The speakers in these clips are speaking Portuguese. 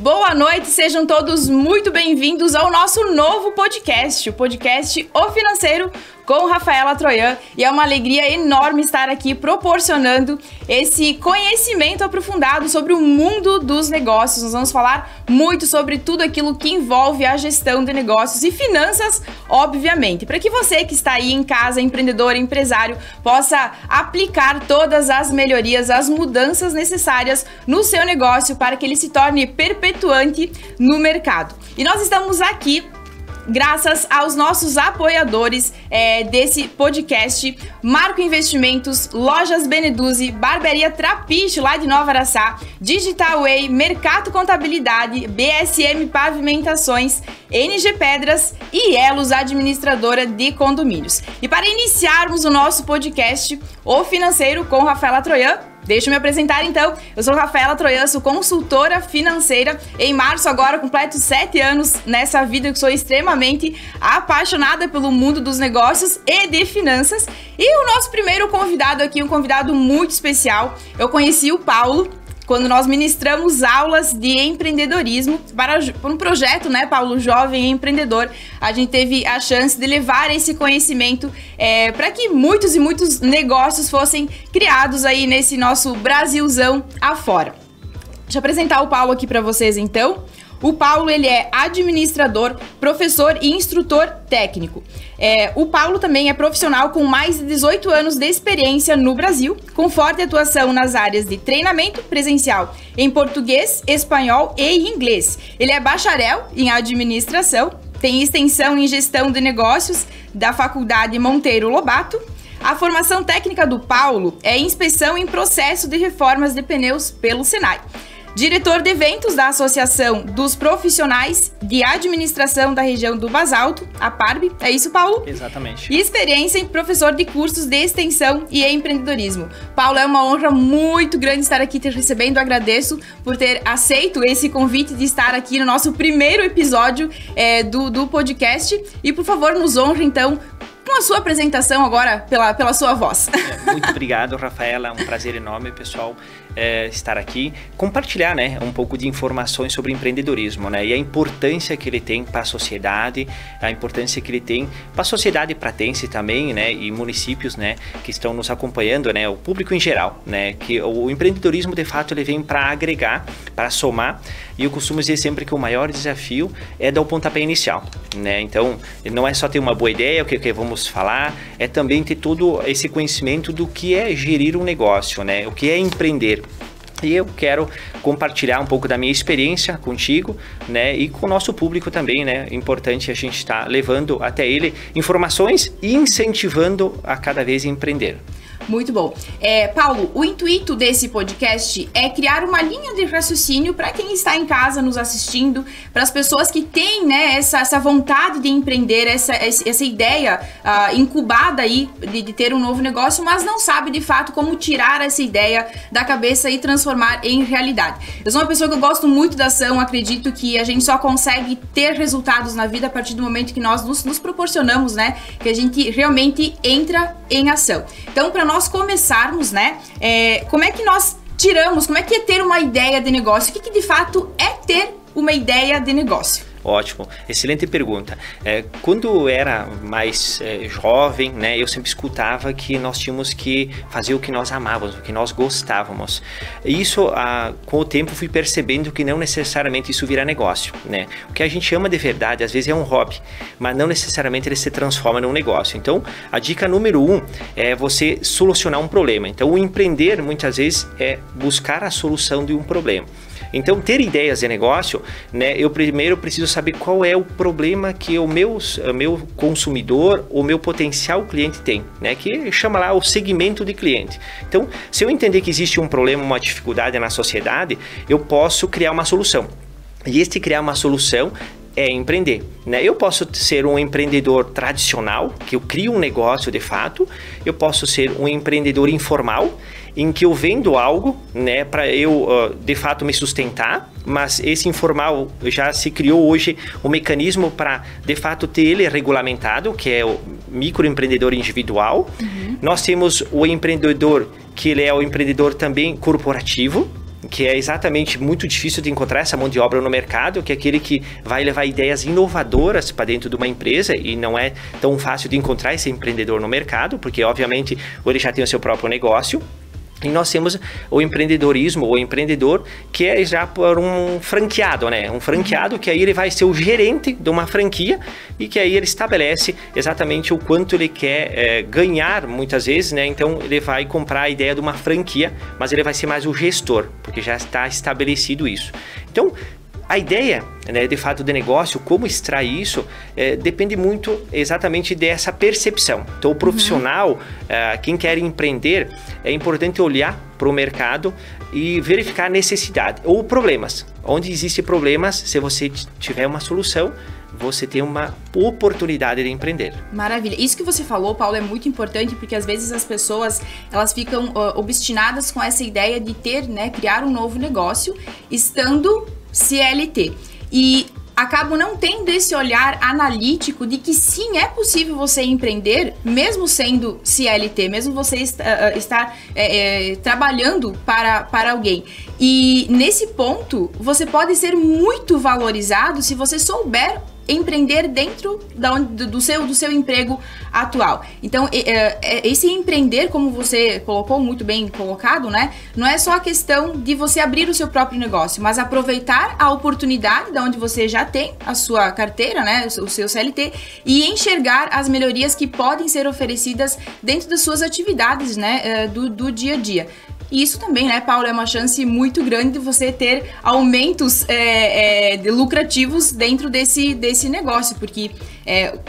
Boa noite, sejam todos muito bem-vindos ao nosso novo podcast, o podcast O Financeiro com Rafaela Troian, e é uma alegria enorme estar aqui proporcionando esse conhecimento aprofundado sobre o mundo dos negócios. Nós vamos falar muito sobre tudo aquilo que envolve a gestão de negócios e finanças, obviamente, para que você que está aí em casa, empreendedor, empresário, possa aplicar todas as melhorias, as mudanças necessárias no seu negócio para que ele se torne perpetuante no mercado. E nós estamos aqui graças aos nossos apoiadores desse podcast: Marco Investimentos, Lojas Beneduzzi, Barbearia Trapiche, lá de Nova Araçá, Digital Way, Mercato Contabilidade, BSM Pavimentações, NG Pedras e Elos Administradora de Condomínios. E para iniciarmos o nosso podcast, O Financeiro com Rafaela Troian, deixa eu me apresentar então. Eu sou Rafaela Troian, sou consultora financeira. Em março agora completo 7 anos nessa vida que sou extremamente apaixonada pelo mundo dos negócios e de finanças. E o nosso primeiro convidado aqui, um convidado muito especial. Eu conheci o Paulo quando nós ministramos aulas de empreendedorismo para um projeto, né, Paulo, Jovem Empreendedor. A gente teve a chance de levar esse conhecimento para que muitos e muitos negócios fossem criados aí nesse nosso Brasilzão afora. Deixa eu apresentar o Paulo aqui para vocês, então. O Paulo, ele é administrador, professor e instrutor técnico. O Paulo também é profissional com mais de 18 anos de experiência no Brasil, com forte atuação nas áreas de treinamento presencial em português, espanhol e inglês. Ele é bacharel em administração, tem extensão em gestão de negócios da Faculdade Monteiro Lobato. A formação técnica do Paulo é inspeção em processo de reformas de pneus pelo Senai. Diretor de eventos da Associação dos Profissionais de Administração da Região do Basalto, a PARB. É isso, Paulo? Exatamente. E experiência em professor de cursos de extensão e empreendedorismo. Paulo, é uma honra muito grande estar aqui te recebendo. Agradeço por ter aceito esse convite de estar aqui no nosso primeiro episódio do podcast. E, por favor, nos honre, então, com a sua apresentação agora pela sua voz. Muito obrigado, Rafaela. É um prazer enorme, pessoal, estar aqui, compartilhar, né, um pouco de informações sobre empreendedorismo, né, e a importância que ele tem para a sociedade, a importância que ele tem para a sociedade pratense também, né, e municípios, né, que estão nos acompanhando, né, o público em geral, né, que o empreendedorismo de fato ele vem para agregar, para somar, e eu costumo dizer sempre que o maior desafio é dar o pontapé inicial, né, então não é só ter uma boa ideia, o que vamos falar, é também ter todo esse conhecimento do que é gerir um negócio, né, o que é empreender. E eu quero compartilhar um pouco da minha experiência contigo, né, e com o nosso público também, né, importante a gente estar levando até ele informações e incentivando a cada vez empreender. Muito bom. Paulo, o intuito desse podcast é criar uma linha de raciocínio para quem está em casa nos assistindo, para as pessoas que têm, né, essa vontade de empreender, essa ideia incubada aí de ter um novo negócio, mas não sabe de fato como tirar essa ideia da cabeça e transformar em realidade. Eu sou uma pessoa que eu gosto muito da ação, acredito que a gente só consegue ter resultados na vida a partir do momento que nós nos proporcionamos, né, que a gente realmente entra em ação. Então, para nós começarmos, né, como é que nós tiramos, como é que é ter uma ideia de negócio? O que de fato é ter uma ideia de negócio? Ótimo, excelente pergunta. Quando eu era mais jovem, né, eu sempre escutava que nós tínhamos que fazer o que nós amávamos, o que nós gostávamos. Isso, com o tempo, fui percebendo que não necessariamente isso vira negócio, né? O que a gente ama de verdade, às vezes é um hobby, mas não necessariamente ele se transforma num negócio. Então, a dica número 1 é você solucionar um problema. Então, o empreender, muitas vezes, é buscar a solução de um problema. Então, ter ideias de negócio, né, eu primeiro preciso saber qual é o problema que o meu consumidor, o meu potencial cliente tem, né, que chama lá o segmento de cliente. Então, se eu entender que existe um problema, uma dificuldade na sociedade, eu posso criar uma solução. E criar uma solução é empreender, né? Eu posso ser um empreendedor tradicional, que eu crio um negócio de fato, eu posso ser um empreendedor informal, em que eu vendo algo, né, para eu de fato me sustentar, mas esse informal já se criou hoje um mecanismo para de fato ter ele regulamentado, que é o microempreendedor individual. Nós temos o empreendedor, que ele é o empreendedor também corporativo, que é exatamente muito difícil de encontrar essa mão de obra no mercado, que é aquele que vai levar ideias inovadoras para dentro de uma empresa, e não é tão fácil de encontrar esse empreendedor no mercado, porque obviamente ele já tem o seu próprio negócio. E nós temos o empreendedorismo, o empreendedor que é já por um franqueado, né? Um franqueado que aí ele vai ser o gerente de uma franquia e que aí ele estabelece exatamente o quanto ele quer ganhar muitas vezes, né? Então ele vai comprar a ideia de uma franquia, mas ele vai ser mais o gestor, porque já está estabelecido isso. Então, a ideia, né, de fato, de negócio, como extrair isso, depende muito exatamente dessa percepção. Então, o profissional, quem quer empreender, é importante olhar para o mercado e verificar a necessidade ou problemas. Onde existem problemas, se você tiver uma solução, você tem uma oportunidade de empreender. Maravilha. Isso que você falou, Paulo, é muito importante, porque às vezes as pessoas, elas ficam obstinadas com essa ideia de ter, né, criar um novo negócio, estando CLT. E acabam não tendo esse olhar analítico de que sim, é possível você empreender, mesmo sendo CLT, mesmo você estar trabalhando para alguém. E nesse ponto, você pode ser muito valorizado se você souber empreender dentro do seu emprego atual. Então, esse empreender, como você colocou, muito bem colocado, né? Não é só a questão de você abrir o seu próprio negócio, mas aproveitar a oportunidade de onde você já tem a sua carteira, né? O seu CLT, e enxergar as melhorias que podem ser oferecidas dentro das suas atividades, né? Do dia a dia. E isso também, né, Paulo, é uma chance muito grande de você ter aumentos lucrativos dentro desse negócio, porque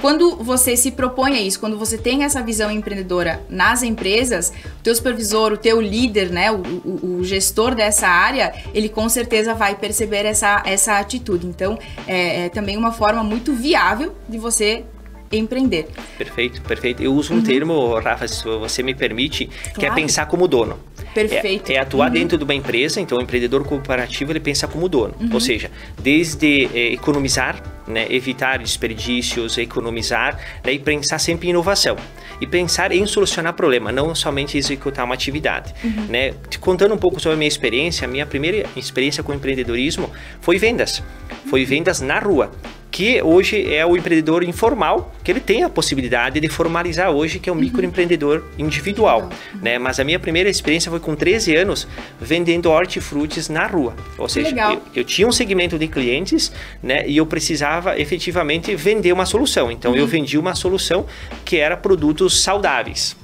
quando você se propõe a isso, quando você tem essa visão empreendedora nas empresas, o teu supervisor, o teu líder, né, o gestor dessa área, ele com certeza vai perceber essa atitude. Então, é também uma forma muito viável de você empreender. Perfeito, perfeito. Eu uso um termo, Rafa, se você me permite, que é pensar como dono. Perfeito. É atuar dentro de uma empresa, então o empreendedor cooperativo ele pensa como dono, ou seja, desde economizar, né, evitar desperdícios, economizar, né, e pensar sempre em inovação. E pensar em solucionar problema, não somente executar uma atividade. Né? Te contando um pouco sobre a minha primeira experiência com empreendedorismo foi vendas. Foi vendas na rua, que hoje é o empreendedor informal, que ele tem a possibilidade de formalizar hoje, que é o microempreendedor individual. Né? Mas a minha primeira experiência foi com 13 anos, vendendo hortifrutis na rua. Ou seja, eu tinha um segmento de clientes, né, e eu precisava efetivamente vender uma solução. Então, eu vendi uma solução que era produtos saudáveis.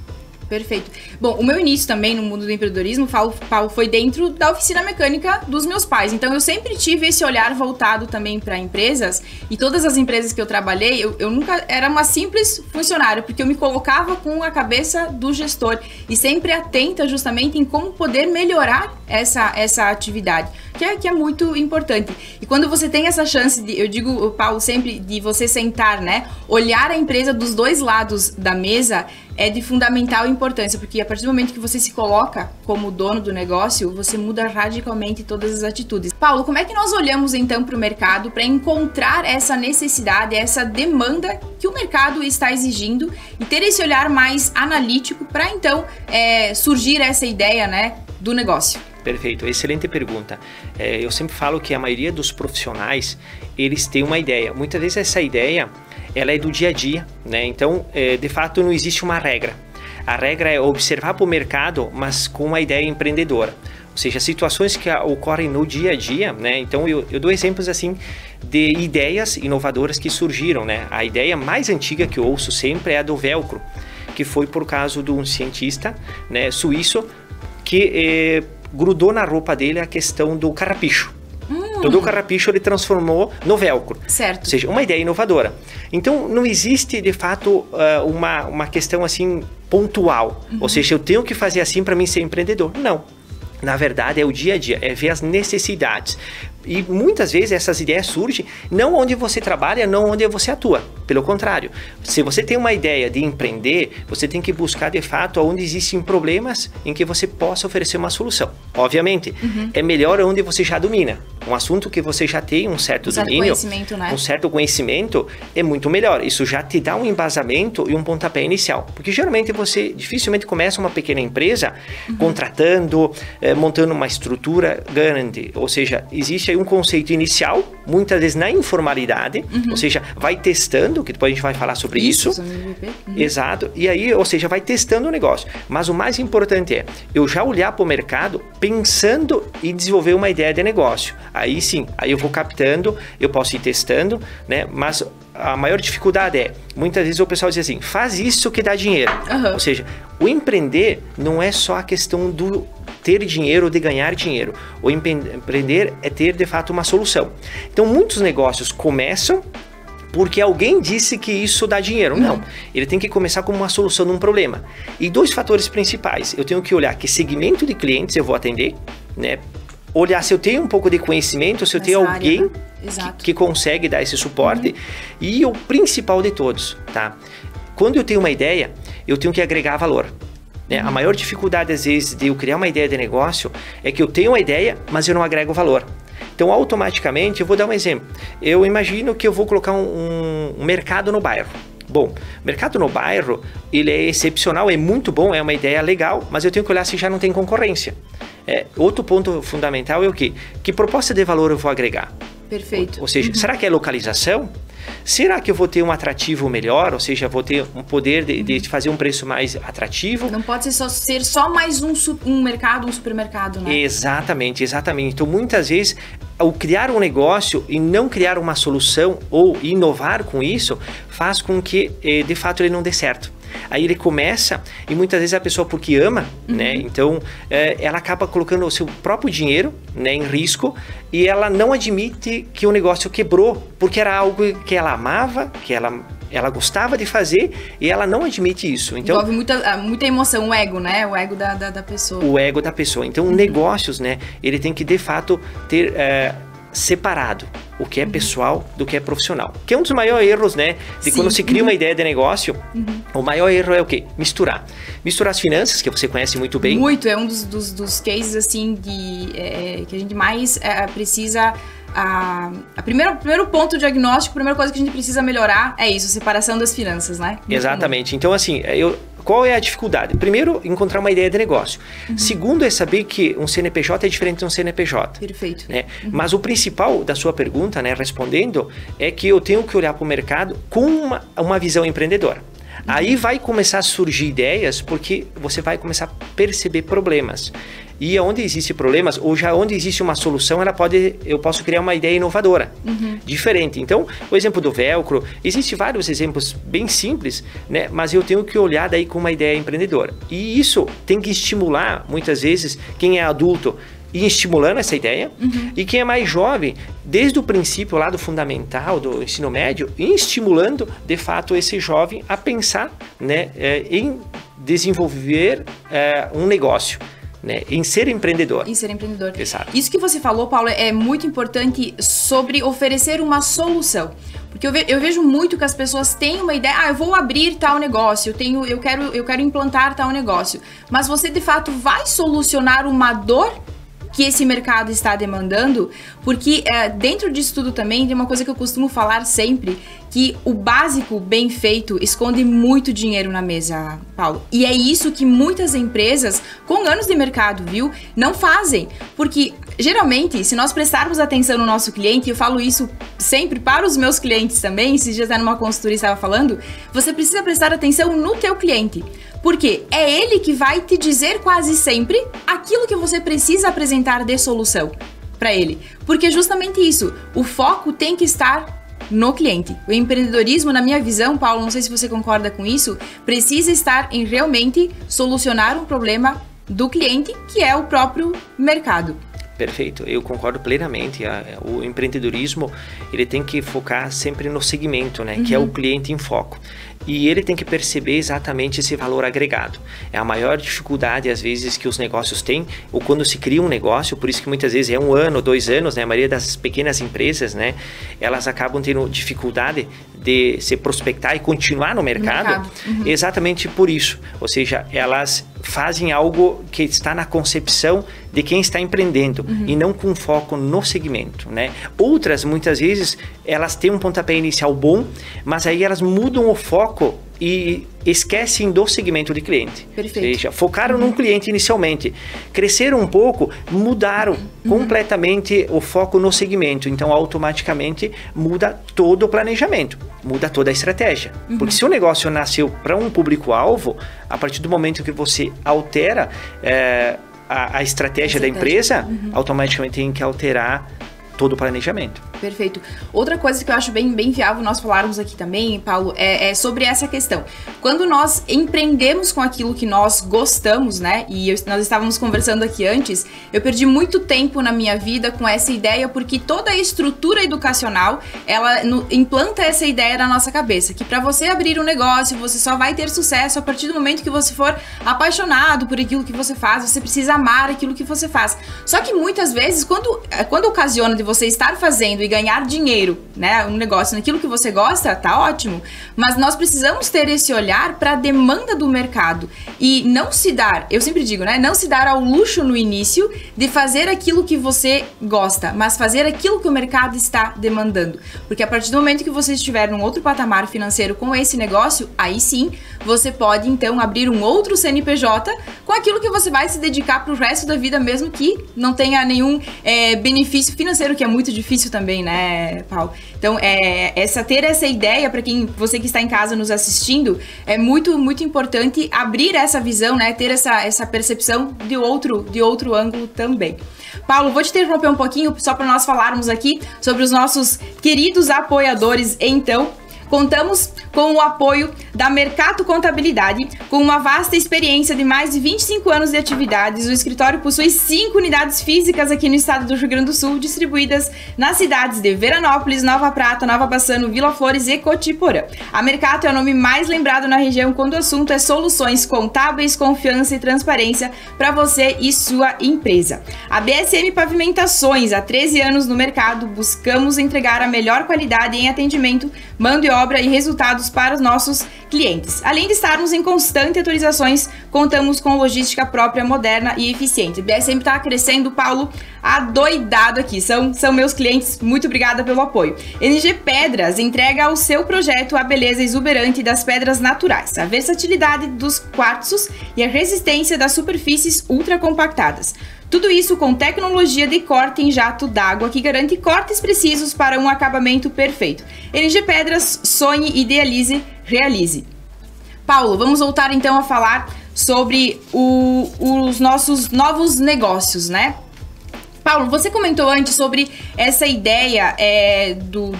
Perfeito. Bom, o meu início também no mundo do empreendedorismo, Paulo, foi dentro da oficina mecânica dos meus pais. Então, eu sempre tive esse olhar voltado também para empresas. E todas as empresas que eu trabalhei, eu nunca era uma simples funcionária, porque eu me colocava com a cabeça do gestor e sempre atenta justamente em como poder melhorar essa atividade, que é muito importante. E quando você tem essa chance, eu digo, Paulo, sempre de você sentar, né, olhar a empresa dos dois lados da mesa, é de fundamental importância, porque a partir do momento que você se coloca como dono do negócio, você muda radicalmente todas as atitudes. Paulo, como é que nós olhamos então para o mercado para encontrar essa necessidade, essa demanda que o mercado está exigindo e ter esse olhar mais analítico para então surgir essa ideia, né, do negócio? Perfeito, excelente pergunta. Eu sempre falo que a maioria dos profissionais, eles têm uma ideia. Muitas vezes essa ideia, ela é do dia a dia, né? Então, de fato, não existe uma regra. A regra é observar para o mercado, mas com uma ideia empreendedora. Ou seja, situações que ocorrem no dia a dia, né? Então, eu dou exemplos assim de ideias inovadoras que surgiram, né? A ideia mais antiga que eu ouço sempre é a do velcro, que foi por causa de um cientista, né, suíço que grudou na roupa dele a questão do carrapicho. Todo o carrapicho ele transformou no velcro. Certo. Ou seja, uma ideia inovadora. Então, não existe, de fato, uma questão assim pontual. Ou seja, eu tenho que fazer assim para mim ser empreendedor. Não. Na verdade, é o dia a dia, é ver as necessidades. E muitas vezes essas ideias surgem não onde você trabalha, não onde você atua. Pelo contrário, se você tem uma ideia de empreender, você tem que buscar de fato onde existem problemas em que você possa oferecer uma solução. Obviamente, é melhor onde você já domina. um assunto que você já tem um certo domínio, né? um certo conhecimento, é muito melhor. Isso já te dá um embasamento e um pontapé inicial. Porque geralmente você dificilmente começa uma pequena empresa contratando, montando uma estrutura grande. Ou seja, existe aí um conceito inicial, muitas vezes na informalidade, ou seja, vai testando, que depois a gente vai falar sobre isso. Exato. E aí, ou seja, vai testando o negócio. Mas o mais importante é eu já olhar para o mercado pensando em desenvolver uma ideia de negócio. Aí sim, aí eu vou captando, eu posso ir testando, né? Mas a maior dificuldade é, muitas vezes o pessoal diz assim, faz isso que dá dinheiro. Ou seja, o empreender não é só a questão do ter dinheiro ou de ganhar dinheiro. O empreender é ter, de fato, uma solução. Então, muitos negócios começam porque alguém disse que isso dá dinheiro. Não, ele tem que começar como uma solução de um problema. E 2 fatores principais. Eu tenho que olhar que segmento de clientes eu vou atender, né? Olhar se eu tenho um pouco de conhecimento, se eu tenho alguém que consegue dar esse suporte. E o principal de todos, tá? Quando eu tenho uma ideia, eu tenho que agregar valor. Né? A maior dificuldade, às vezes, de eu criar uma ideia de negócio é que eu tenho uma ideia, mas eu não agrego valor. Então, automaticamente, eu vou dar um exemplo. Eu imagino que eu vou colocar um mercado no bairro. Bom, mercado no bairro, ele é excepcional, é muito bom, é uma ideia legal, mas eu tenho que olhar se já não tem concorrência. Outro ponto fundamental é o quê? Que proposta de valor eu vou agregar? Perfeito. Ou seja, será que é localização? Será que eu vou ter um atrativo melhor? Ou seja, vou ter um poder de fazer um preço mais atrativo? Não pode ser só mais um mercado, um supermercado, né? Exatamente, exatamente. Então, muitas vezes, ao criar um negócio e não criar uma solução ou inovar com isso, faz com que, de fato, ele não dê certo. Aí ele começa e muitas vezes a pessoa, porque ama, né? Então, ela acaba colocando o seu próprio dinheiro, né, em risco, e ela não admite que o negócio quebrou, porque era algo que ela amava, que ela gostava de fazer, e ela não admite isso. Então, envolve muita emoção, o ego, né? O ego da pessoa. O ego da pessoa. Então, negócios, né? Ele tem que, de fato, ter separado o que é pessoal do que é profissional. Que é um dos maiores erros, né? De quando se cria uma ideia de negócio, o maior erro é o quê? Misturar. Misturar as finanças, que você conhece muito bem. Muito, é um dos cases, assim, que a gente mais precisa... primeiro ponto diagnóstico, a primeira coisa que a gente precisa melhorar é isso, a separação das finanças, né? Exatamente. Então, assim, qual é a dificuldade? Primeiro, encontrar uma ideia de negócio. Segundo, é saber que um CNPJ é diferente de um CNPJ. Perfeito. Né? Mas o principal da sua pergunta, né, respondendo, é que eu tenho que olhar para o mercado com uma visão empreendedora. Aí vai começar a surgir ideias, porque você vai começar a perceber problemas. E onde existem problemas, ou já onde existe uma solução, eu posso criar uma ideia inovadora, diferente. Então, o exemplo do velcro, existem vários exemplos bem simples, né? Mas eu tenho que olhar daí com uma ideia empreendedora. E isso tem que estimular, muitas vezes, quem é adulto, ir estimulando essa ideia, e quem é mais jovem, desde o princípio lá do fundamental, do ensino médio, ir estimulando, de fato, esse jovem a pensar, né, em desenvolver um negócio. Né, em ser empreendedor. Em ser empreendedor. Exato. Isso que você falou, Paulo, é muito importante sobre oferecer uma solução. Porque eu vejo muito que as pessoas têm uma ideia, eu vou abrir tal negócio, eu quero implantar tal negócio. Mas você, de fato, vai solucionar uma dor que esse mercado está demandando? Porque dentro disso tudo também tem uma coisa que eu costumo falar sempre, que o básico bem feito esconde muito dinheiro na mesa, Paulo. E é isso que muitas empresas com anos de mercado, viu, não fazem. Porque geralmente, se nós prestarmos atenção no nosso cliente, eu falo isso sempre para os meus clientes também, esses dias até numa consultoria estava falando, você precisa prestar atenção no teu cliente. Porque é ele que vai te dizer quase sempre aquilo que você precisa apresentar de solução para ele. Porque é justamente isso, o foco tem que estar no cliente. O empreendedorismo, na minha visão, Paulo, não sei se você concorda com isso, precisa estar em realmente solucionar um problema do cliente, que é o próprio mercado. Perfeito, eu concordo plenamente. O empreendedorismo, ele tem que focar sempre no segmento, né? Que é o cliente em foco. E ele tem que perceber exatamente esse valor agregado. É a maior dificuldade, às vezes, que os negócios têm, ou quando se cria um negócio, por isso que muitas vezes é 1 ano, 2 anos, né? A maioria das pequenas empresas, né? Elas acabam tendo dificuldade de se prospectar e continuar no mercado. Exatamente por isso. Ou seja, elas fazem algo que está na concepção de quem está empreendendo e não com foco no segmento, né? Outras, muitas vezes, elas têm um pontapé inicial bom, mas aí elas mudam o foco e esquecem do segmento de cliente. Perfeito. Ou seja, focaram num cliente inicialmente, cresceram um pouco, mudaram completamente o foco no segmento, então automaticamente muda todo o planejamento, muda toda a estratégia. Porque se o negócio nasceu para um público-alvo, a partir do momento que você altera a estratégia da empresa, automaticamente tem que alterar todo o planejamento. Perfeito. Outra coisa que eu acho bem viável nós falarmos aqui também, Paulo, é sobre essa questão. Quando nós empreendemos com aquilo que nós gostamos, né? E nós estávamos conversando aqui antes, eu perdi muito tempo na minha vida com essa ideia, porque toda a estrutura educacional, ela implanta essa ideia na nossa cabeça, que para você abrir um negócio, você só vai ter sucesso a partir do momento que você for apaixonado por aquilo que você faz, você precisa amar aquilo que você faz. Só que muitas vezes, quando ocasiona de você estar fazendo e ganhar dinheiro, né, um negócio naquilo que você gosta, tá ótimo, mas nós precisamos ter esse olhar para a demanda do mercado e não se dar, eu sempre digo, né, não se dar ao luxo no início de fazer aquilo que você gosta, mas fazer aquilo que o mercado está demandando, porque a partir do momento que você estiver num outro patamar financeiro com esse negócio, aí sim, você pode então abrir um outro CNPJ com aquilo que você vai se dedicar para o resto da vida, mesmo que não tenha nenhum benefício financeiro, que é muito difícil também, né, Paulo? Então, ter essa ideia, para você que está em casa nos assistindo, é muito importante abrir essa visão, né, ter essa percepção de outro ângulo também. Paulo, vou te interromper um pouquinho, só para nós falarmos aqui sobre os nossos queridos apoiadores, então. Contamos com o apoio da Mercato Contabilidade, com uma vasta experiência de mais de 25 anos de atividades. O escritório possui 5 unidades físicas aqui no estado do Rio Grande do Sul, distribuídas nas cidades de Veranópolis, Nova Prata, Nova Bassano, Vila Flores e Cotiporã. A Mercato é o nome mais lembrado na região quando o assunto é soluções contábeis, confiança e transparência para você e sua empresa. A BSM Pavimentações, há 13 anos no mercado, buscamos entregar a melhor qualidade em atendimento, mão de obra e resultados para os nossos clientes. Além de estarmos em constante atualizações, contamos com logística própria, moderna e eficiente. A BSM está crescendo, Paulo, adoidado aqui. São meus clientes, muito obrigada pelo apoio. NG Pedras entrega ao seu projeto a beleza exuberante das pedras naturais, a versatilidade dos quartzos e a resistência das superfícies ultracompactadas. Tudo isso com tecnologia de corte em jato d'água que garante cortes precisos para um acabamento perfeito. NG Pedras, sonhe, idealize, realize. Paulo, vamos voltar então a falar sobre os nossos novos negócios, né? Paulo, você comentou antes sobre essa ideia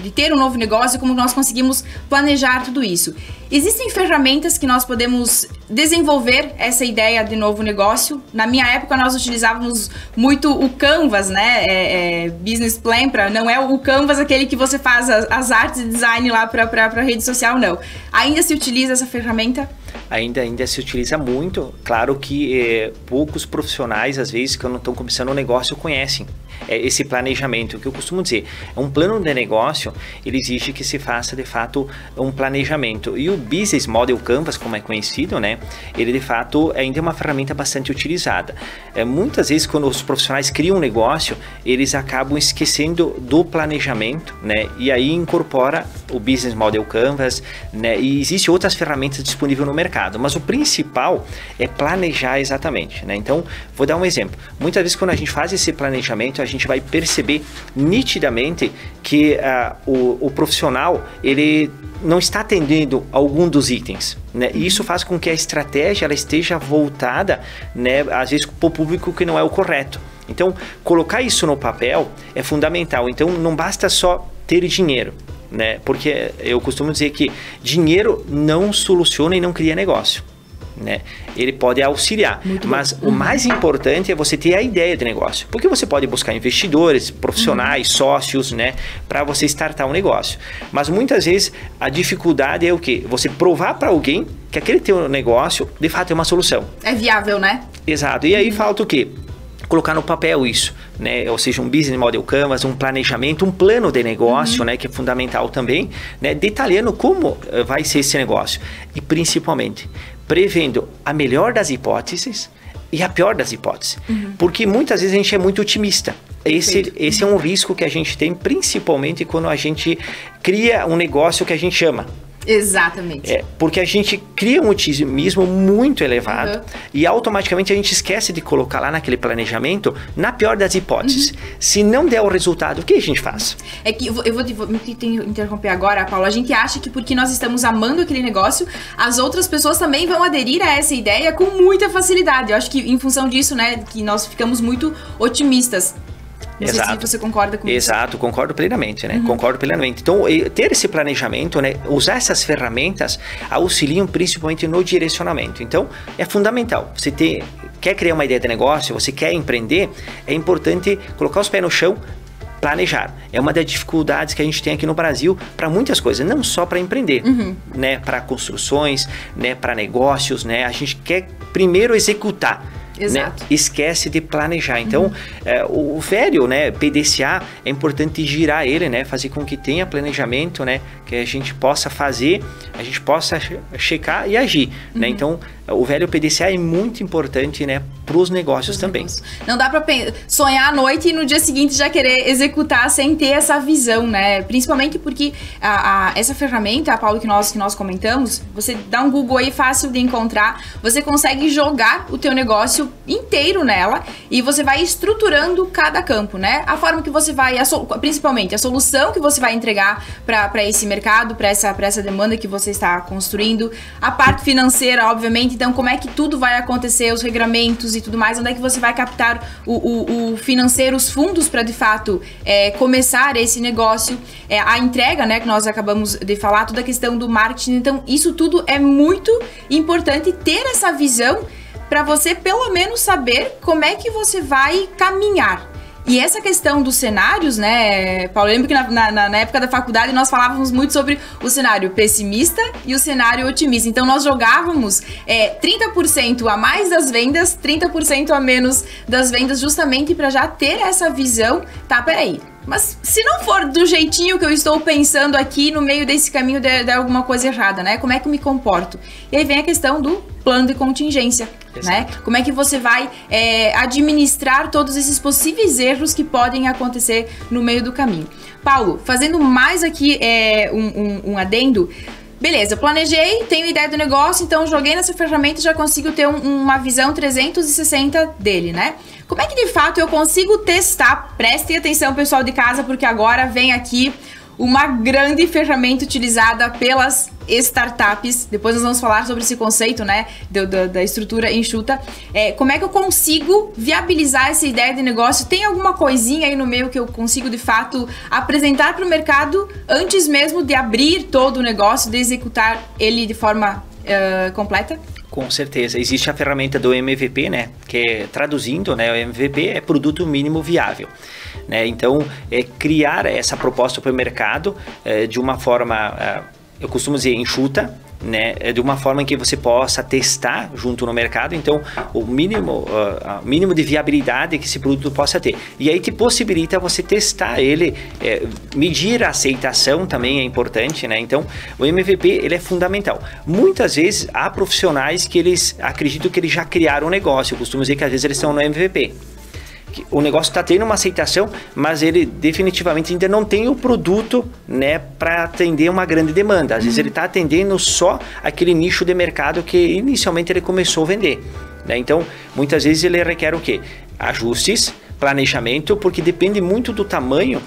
de ter um novo negócio, como nós conseguimos planejar tudo isso. Existem ferramentas que nós podemos desenvolver essa ideia de novo negócio? Na minha época, nós utilizávamos muito o Canvas, né? Business Plan, não é o Canvas aquele que você faz as artes e design lá para a rede social, não. Ainda se utiliza essa ferramenta? Ainda se utiliza muito. Claro que poucos profissionais, às vezes, que não estão começando um negócio, conhecem esse planejamento. O que eu costumo dizer, um plano de negócio, ele exige que se faça, de fato, um planejamento. E o Business Model Canvas, como é conhecido, né? Ele, de fato, ainda é uma ferramenta bastante utilizada. Muitas vezes, quando os profissionais criam um negócio, eles acabam esquecendo do planejamento, né? E aí incorpora o Business Model Canvas, né? E existem outras ferramentas disponíveis no mercado, mas o principal é planejar exatamente, né? Então, vou dar um exemplo. Muitas vezes, quando a gente faz esse planejamento, a gente vai perceber nitidamente que o profissional, ele não está atendendo algum dos itens, né? E isso faz com que a estratégia ela esteja voltada, né, às vezes para o público que não é o correto. Então, colocar isso no papel é fundamental. Então, não basta só ter dinheiro, né? Porque eu costumo dizer que dinheiro não soluciona e não cria negócio, né? Ele pode auxiliar, mas o mais importante é você ter a ideia de negócio, porque você pode buscar investidores, profissionais, sócios, né, para você startar um negócio. Mas muitas vezes a dificuldade é o quê? Você provar para alguém que aquele teu negócio de fato é uma solução. É viável, né? Exato. E aí falta o quê? Colocar no papel isso. né? Ou seja, um business model canvas, um planejamento, um plano de negócio, né? Que é fundamental também, né? Detalhando como vai ser esse negócio. E principalmente, prevendo a melhor das hipóteses e a pior das hipóteses. Porque muitas vezes a gente é muito otimista. Esse é um risco que a gente tem, principalmente quando a gente cria um negócio que a gente ama. Exatamente. Porque a gente cria um otimismo muito elevado e automaticamente a gente esquece de colocar lá naquele planejamento, na pior das hipóteses. Se não der o resultado, o que a gente faz? É que eu vou me interromper agora, Paulo. A gente acha que porque nós estamos amando aquele negócio, as outras pessoas também vão aderir a essa ideia com muita facilidade. Eu acho que em função disso, né, que nós ficamos muito otimistas. Não sei se você concorda com isso. Exato, concordo plenamente, né? Concordo plenamente. Então, ter esse planejamento, né? Usar essas ferramentas auxiliam principalmente no direcionamento. Então, é fundamental. Você quer criar uma ideia de negócio, você quer empreender, é importante colocar os pés no chão, planejar. É uma das dificuldades que a gente tem aqui no Brasil para muitas coisas, não só para empreender, né? Para construções, né? Para negócios, né? A gente quer primeiro executar. Exato. Né? Esquece de planejar. Então, o velho, né, PDCA, é importante girar ele, né, fazer com que tenha planejamento, né, que a gente possa fazer, a gente possa checar e agir, né? Então, o velho PDCA é muito importante, né, para os negócios também. Não dá para sonhar à noite e no dia seguinte já querer executar sem ter essa visão, né? Principalmente porque essa ferramenta, Paulo, que nós comentamos, você dá um Google aí fácil de encontrar, você consegue jogar o teu negócio inteiro nela e você vai estruturando cada campo, né? A forma que você vai, principalmente a solução que você vai entregar para esse mercado, para essa demanda que você está construindo, a parte financeira, obviamente, então como é que tudo vai acontecer, os regramentos e tudo mais, onde é que você vai captar o financeiro, os fundos para de fato começar esse negócio, a entrega, né, que nós acabamos de falar, toda a questão do marketing. Então isso tudo é muito importante ter essa visão para você pelo menos saber como é que você vai caminhar. E essa questão dos cenários, né, Paulo, eu lembro que na época da faculdade nós falávamos muito sobre o cenário pessimista e o cenário otimista. Então nós jogávamos 30% a mais das vendas, 30% a menos das vendas, justamente para já ter essa visão. Tá, peraí, mas se não for do jeitinho que eu estou pensando aqui, no meio desse caminho der alguma coisa errada, né? Como é que eu me comporto? E aí vem a questão do plano de contingência, né? Como é que você vai administrar todos esses possíveis erros que podem acontecer no meio do caminho. Paulo, fazendo mais aqui um adendo. Beleza, eu planejei, tenho ideia do negócio, então joguei nessa ferramenta e já consigo ter uma visão 360 dele, né? Como é que de fato eu consigo testar? Prestem atenção, pessoal de casa, porque agora vem aqui uma grande ferramenta utilizada pelas startups. Depois nós vamos falar sobre esse conceito, né, da estrutura enxuta. Como é que eu consigo viabilizar essa ideia de negócio? Tem alguma coisinha aí no meio que eu consigo de fato apresentar para o mercado antes mesmo de abrir todo o negócio, de executar ele de forma completa? Com certeza. Existe a ferramenta do MVP, né? Que traduzindo, né? O MVP é produto mínimo viável, né? Então, criar essa proposta para o mercado de uma forma, eu costumo dizer, enxuta, né? De uma forma em que você possa testar junto no mercado. Então, o mínimo de viabilidade que esse produto possa ter. E aí te possibilita você testar ele, medir a aceitação também é importante, né? Então, o MVP, ele é fundamental. Muitas vezes, há profissionais que eles acreditam que eles já criaram um negócio. Eu costumo dizer que às vezes eles estão no MVP. O negócio está tendo uma aceitação, mas ele definitivamente ainda não tem o produto, né, para atender uma grande demanda. Às vezes ele está atendendo só aquele nicho de mercado que inicialmente ele começou a vender, né? Então, muitas vezes ele requer o quê? Ajustes, planejamento, porque depende muito do tamanho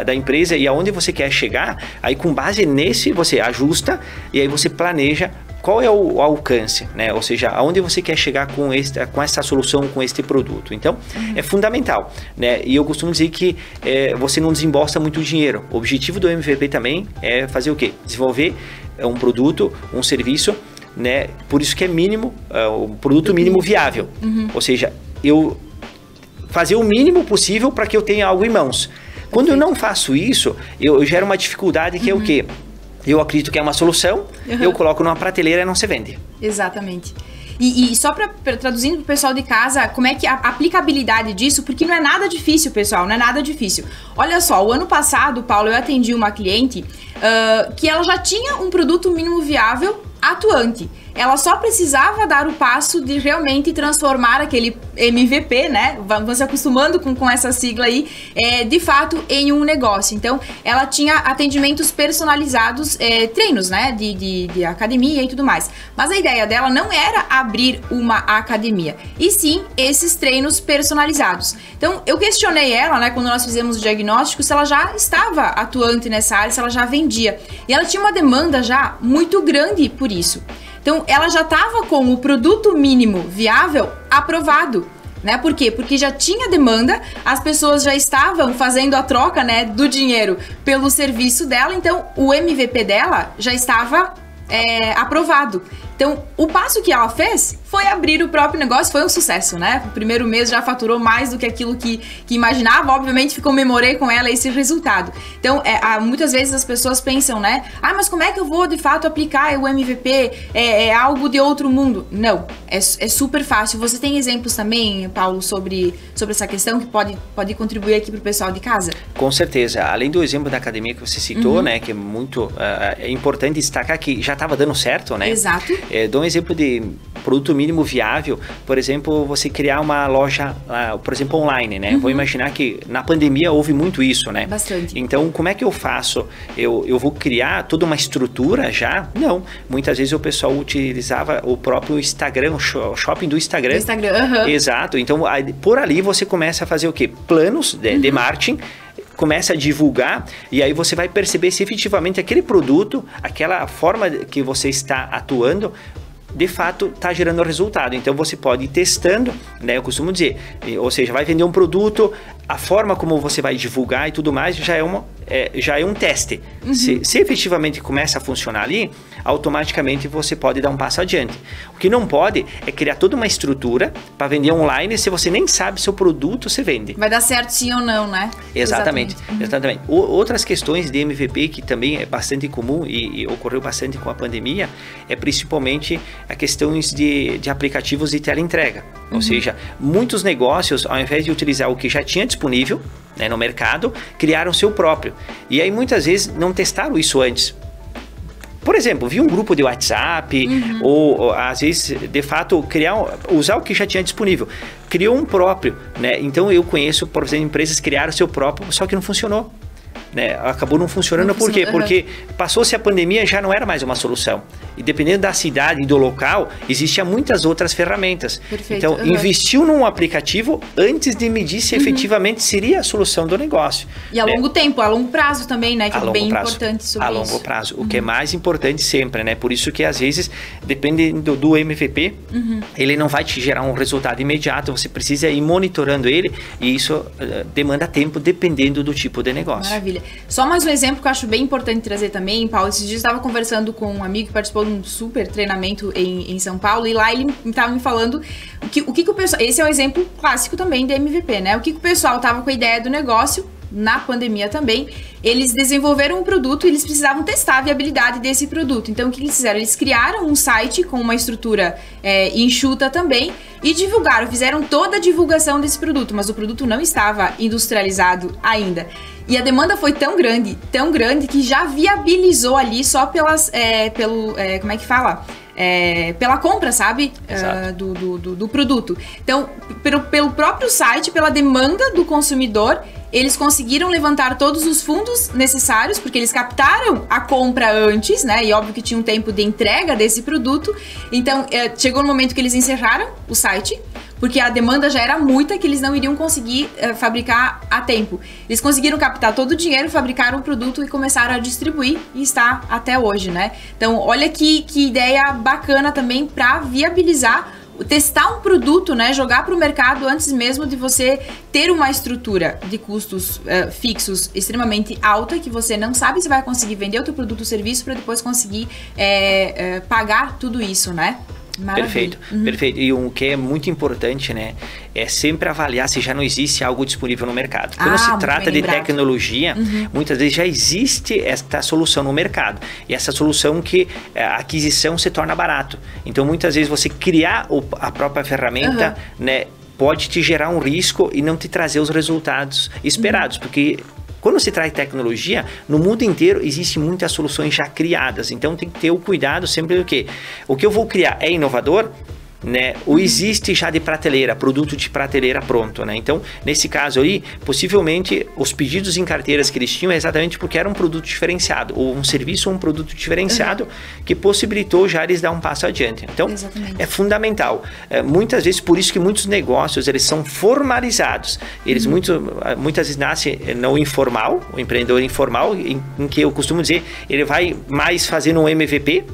da empresa e aonde você quer chegar. Aí, com base nesse, você ajusta e aí você planeja qual é o alcance, né? Ou seja, aonde você quer chegar com essa solução, com este produto. Então, é fundamental, né? E eu costumo dizer que você não desembolsa muito dinheiro. O objetivo do MVP também é fazer o quê? Desenvolver um produto, um serviço, né? Por isso que é mínimo, o produto mínimo viável. Ou seja, eu fazer o mínimo possível para que eu tenha algo em mãos. Quando eu não faço isso, eu gero uma dificuldade que é o quê? Eu acredito que é uma solução, eu coloco numa prateleira e não se vende. Exatamente. E só traduzindo pro pessoal de casa, como é que a aplicabilidade disso, porque não é nada difícil, pessoal, não é nada difícil. Olha só, o ano passado, Paulo, eu atendi uma cliente que ela já tinha um produto mínimo viável atuante. Ela só precisava dar o passo de realmente transformar aquele MVP, né? Vamos se acostumando com essa sigla aí, de fato, em um negócio. Então, ela tinha atendimentos personalizados, treinos, né? De academia e tudo mais. Mas a ideia dela não era abrir uma academia, e sim esses treinos personalizados. Então, eu questionei ela, né? Quando nós fizemos o diagnóstico, se ela já estava atuante nessa área, se ela já vendia. E ela tinha uma demanda já muito grande por isso. Então, ela já estava com o produto mínimo viável aprovado, né? Por quê? Porque já tinha demanda, as pessoas já estavam fazendo a troca, né, do dinheiro pelo serviço dela, então o MVP dela já estava aprovado. Então, o passo que ela fez foi abrir o próprio negócio, foi um sucesso, né? O primeiro mês já faturou mais do que aquilo que imaginava, obviamente comemorei com ela esse resultado. Então, muitas vezes as pessoas pensam, né? Ah, mas como é que eu vou, de fato, aplicar o MVP? É algo de outro mundo. Não, é super fácil. Você tem exemplos também, Paulo, sobre essa questão que pode contribuir aqui para o pessoal de casa? Com certeza. Além do exemplo da academia que você citou, né? Que é muito importante destacar que já estava dando certo, né? Exato. Dou um exemplo de produto mínimo viável, por exemplo, você criar uma loja, por exemplo, online, né? Vou imaginar que na pandemia houve muito isso, né? Bastante. Então, como é que eu faço? Eu vou criar toda uma estrutura já? Não. Muitas vezes o pessoal utilizava o próprio Instagram, o shopping do Instagram. Do Instagram, Exato. Então, por ali você começa a fazer o quê? Planos de marketing, começa a divulgar e aí você vai perceber se efetivamente aquele produto, aquela forma que você está atuando, de fato está gerando resultado. Então você pode ir testando, né? Eu costumo dizer, ou seja, vai vender um produto, a forma como você vai divulgar e tudo mais já é um teste. Se efetivamente começa a funcionar ali, automaticamente você pode dar um passo adiante. O que não pode é criar toda uma estrutura para vender online se você nem sabe se o produto você vende. Vai dar certo sim ou não, né? Exatamente. Outras questões de MVP que também é bastante comum e ocorreu bastante com a pandemia é principalmente a questões de aplicativos de teleentrega. Ou seja, muitos negócios, ao invés de utilizar o que já tinha disponível, né, no mercado, criaram o seu próprio. E aí muitas vezes não testaram isso antes. Por exemplo, vi um grupo de WhatsApp ou às vezes, de fato, usar o que já tinha disponível. Criou um próprio, né? Então eu conheço, por exemplo, empresas que criaram o seu próprio, só que não funcionou. Né? Acabou não funcionando. Por quê? Porque passou-se a pandemia, já não era mais uma solução. E dependendo da cidade e do local, existiam muitas outras ferramentas. Perfeito. Então, investiu num aplicativo antes de medir se efetivamente seria a solução do negócio. E a longo tempo, a longo prazo também, né? Que é bem importante sobre isso. A longo prazo. O que é mais importante sempre, né? Por isso que às vezes, dependendo do MVP, ele não vai te gerar um resultado imediato, você precisa ir monitorando ele e isso demanda tempo dependendo do tipo de negócio. Maravilha. Só mais um exemplo que eu acho bem importante trazer também, Paulo. Esses dias eu estava conversando com um amigo que participou de um super treinamento em São Paulo e lá ele estava me falando o que o pessoal... Esse é um exemplo clássico também de MVP, né? O que o pessoal estava com a ideia do negócio, na pandemia também, eles desenvolveram um produto e eles precisavam testar a viabilidade desse produto. Então, o que eles fizeram? Eles criaram um site com uma estrutura enxuta também e divulgaram, fizeram toda a divulgação desse produto, mas o produto não estava industrializado ainda. E a demanda foi tão grande, que já viabilizou ali só como é que fala? Pela compra, sabe? Do produto. Então, pelo próprio site, pela demanda do consumidor, eles conseguiram levantar todos os fundos necessários, porque eles captaram a compra antes, né? E óbvio que tinha um tempo de entrega desse produto. Então, chegou no momento que eles encerraram o site, porque a demanda já era muita que eles não iriam conseguir fabricar a tempo. Eles conseguiram captar todo o dinheiro, fabricaram o produto e começaram a distribuir e está até hoje, né? Então, olha que ideia bacana também para viabilizar, testar um produto, né? Jogar para o mercado antes mesmo de você ter uma estrutura de custos fixos extremamente alta, que você não sabe se vai conseguir vender o teu produto ou serviço para depois conseguir pagar tudo isso, né? Perfeito, perfeito. E o que é muito importante, né, é sempre avaliar se já não existe algo disponível no mercado. Quando se trata de tecnologia, muitas vezes já existe esta solução no mercado. E essa solução que a aquisição se torna barato. Então, muitas vezes você criar a própria ferramenta, né, pode te gerar um risco e não te trazer os resultados esperados, porque quando se traz tecnologia, no mundo inteiro existem muitas soluções já criadas. Então tem que ter o cuidado sempre do que o que eu vou criar é inovador, né? Ou existe já de prateleira, produto de prateleira pronto, né? Então, nesse caso aí, possivelmente os pedidos em carteiras que eles tinham é exatamente porque era um produto diferenciado, ou um serviço ou um produto diferenciado que possibilitou já eles dar um passo adiante. Então, é fundamental. Muitas vezes, por isso que muitos negócios, eles são formalizados. Eles muitas vezes nascem no informal, o empreendedor informal, em que eu costumo dizer, ele vai mais fazendo um MVP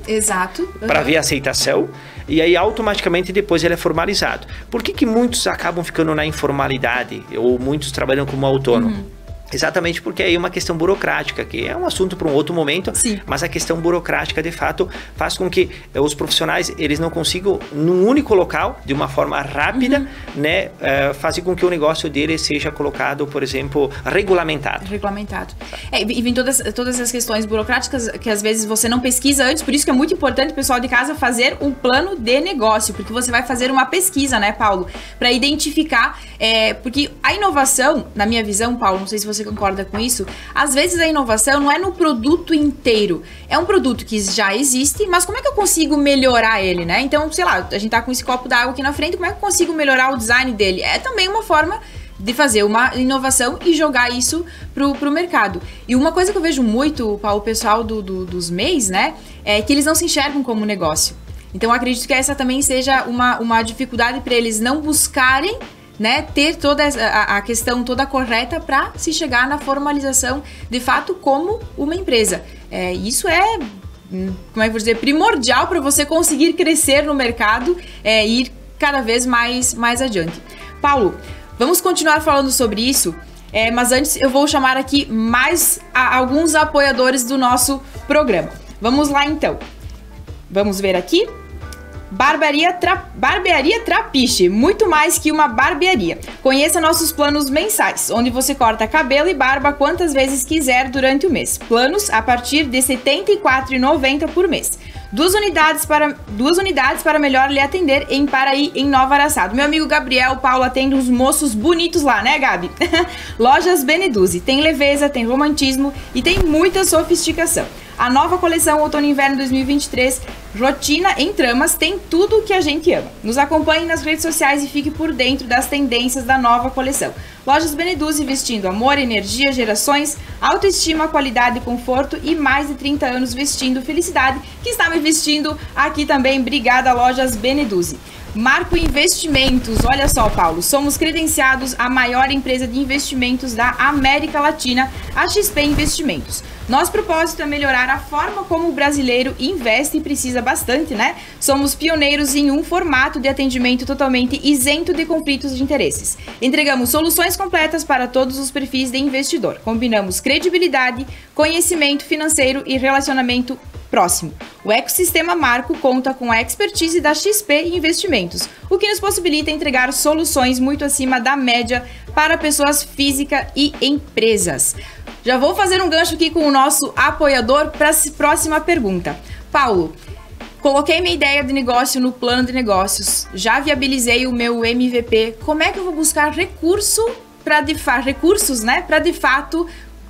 para ver a aceitação. E aí, automaticamente, depois ele é formalizado. Por que muitos acabam ficando na informalidade? Ou muitos trabalham como autônomo? Exatamente porque aí é uma questão burocrática, que é um assunto para um outro momento, mas a questão burocrática, de fato, faz com que os profissionais, eles não consigam, num único local, de uma forma rápida, né, fazer com que o negócio dele seja colocado, por exemplo, regulamentado. E vem todas as questões burocráticas que às vezes você não pesquisa antes, por isso que é muito importante o pessoal de casa fazer um plano de negócio, porque você vai fazer uma pesquisa, né, Paulo, para identificar, porque a inovação, na minha visão, Paulo, não sei se você concorda com isso, às vezes a inovação não é no produto inteiro, é um produto que já existe, mas como é que eu consigo melhorar ele, né? Então, sei lá, a gente tá com esse copo d'água aqui na frente, como é que eu consigo melhorar o design dele? É também uma forma de fazer uma inovação e jogar isso pro mercado. E uma coisa que eu vejo muito, Paulo, o pessoal dos MEIs, né, é que eles não se enxergam como negócio. Então, eu acredito que essa também seja uma dificuldade para eles não buscarem, né, ter toda a questão toda correta para se chegar na formalização de fato como uma empresa. Isso é, como é que eu vou dizer, primordial para você conseguir crescer no mercado e ir cada vez mais adiante. Paulo, vamos continuar falando sobre isso, mas antes eu vou chamar aqui mais alguns apoiadores do nosso programa. Vamos lá então. Vamos ver aqui. Barbearia Trapiche, muito mais que uma barbearia. Conheça nossos planos mensais, onde você corta cabelo e barba quantas vezes quiser durante o mês. Planos a partir de R$ 74,90 por mês. Duas unidades para melhor lhe atender em Paraí, em Nova Araçado. Meu amigo Gabriel, Paulo, atende uns moços bonitos lá, né, Gabi? Lojas Beneduzzi. Tem leveza, tem romantismo e tem muita sofisticação. A nova coleção Outono e Inverno 2023, Rotina em Tramas, tem tudo o que a gente ama. Nos acompanhe nas redes sociais e fique por dentro das tendências da nova coleção. Lojas Beneduzzi, vestindo amor, energia, gerações, autoestima, qualidade e conforto, e mais de 30 anos vestindo felicidade, que está me vestindo aqui também. Obrigada, Lojas Beneduzzi. Marco Investimentos, olha só, Paulo, somos credenciados à maior empresa de investimentos da América Latina, a XP Investimentos. Nosso propósito é melhorar a forma como o brasileiro investe e precisa bastante, né? Somos pioneiros em um formato de atendimento totalmente isento de conflitos de interesses. Entregamos soluções completas para todos os perfis de investidor. Combinamos credibilidade, conhecimento financeiro e relacionamento próximo. O ecossistema Marco conta com a expertise da XP Investimentos, o que nos possibilita entregar soluções muito acima da média para pessoas físicas e empresas. Já vou fazer um gancho aqui com o nosso apoiador para a próxima pergunta. Paulo, coloquei minha ideia de negócio no plano de negócios, já viabilizei o meu MVP. Como é que eu vou buscar recursos, né, para de fato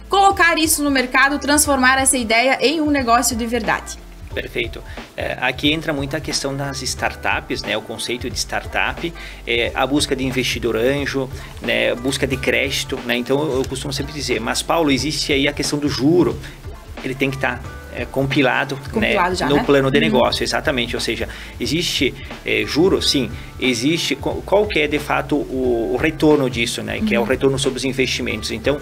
colocar isso no mercado, transformar essa ideia em um negócio de verdade? Perfeito. Aqui entra muito a questão das startups, né? O conceito de startup, a busca de investidor anjo, né? Busca de crédito, né? Então eu costumo sempre dizer, mas Paulo, existe aí a questão do juro, ele tem que estar compilado, né, já, no plano de negócio, exatamente. Ou seja, existe juro, sim, existe qual que é de fato o retorno disso, né, que é o retorno sobre os investimentos. Então,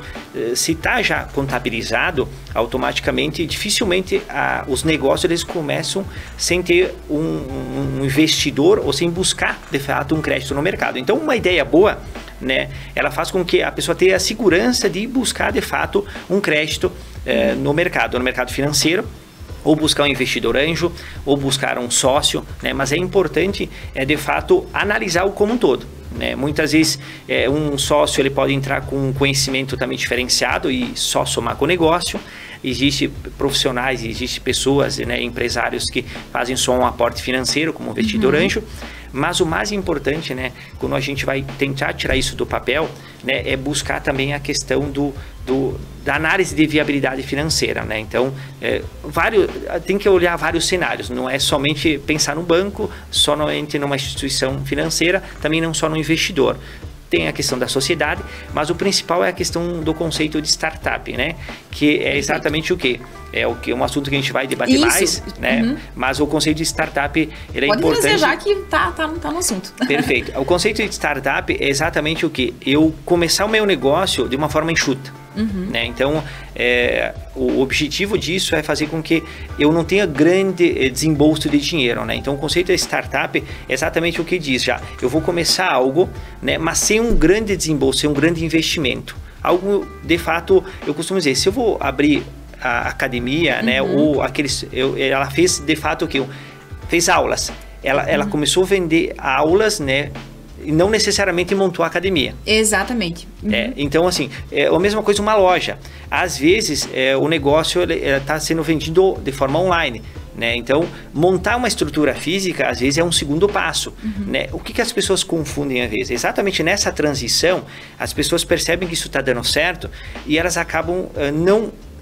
se está já contabilizado, automaticamente, dificilmente os negócios eles começam sem ter um investidor ou sem buscar de fato um crédito no mercado. Então, uma ideia boa, né, ela faz com que a pessoa tenha a segurança de buscar de fato um crédito no mercado financeiro, ou buscar um investidor anjo, ou buscar um sócio, né? Mas é importante, de fato, analisar o como um todo. Né? Muitas vezes um sócio ele pode entrar com um conhecimento também diferenciado e só somar com o negócio. Existem profissionais, existem pessoas, né, empresários que fazem só um aporte financeiro como investidor anjo. Mas o mais importante, né, quando a gente vai tentar tirar isso do papel, né, é buscar também a questão da análise de viabilidade financeira. Né? Então, tem que olhar vários cenários, não é somente pensar no banco, somente numa instituição financeira, também não só no investidor. Tem a questão da sociedade, mas o principal é a questão do conceito de startup, né? Que é exatamente o quê? É um assunto que a gente vai debater mais, né? Mas o conceito de startup, ele é importante. Pode trazer já que tá no assunto. Perfeito. O conceito de startup é exatamente o quê? Eu começar o meu negócio de uma forma enxuta. Né? Então, o objetivo disso é fazer com que eu não tenha grande desembolso de dinheiro. Né? Então, o conceito de startup é exatamente o que diz já. Eu vou começar algo, né, mas sem um grande desembolso, sem um grande investimento. Algo, de fato, eu costumo dizer, se eu vou abrir a academia, né, ou ela fez, de fato, o que? Fez aulas. Ela começou a vender aulas, né? E não necessariamente montou a academia. Exatamente. Então, assim, é a mesma coisa uma loja. Às vezes, o negócio está sendo vendido de forma online. Né? Então, montar uma estrutura física, às vezes, é um segundo passo. Né? O que as pessoas confundem, às vezes? Exatamente nessa transição, as pessoas percebem que isso está dando certo e elas acabam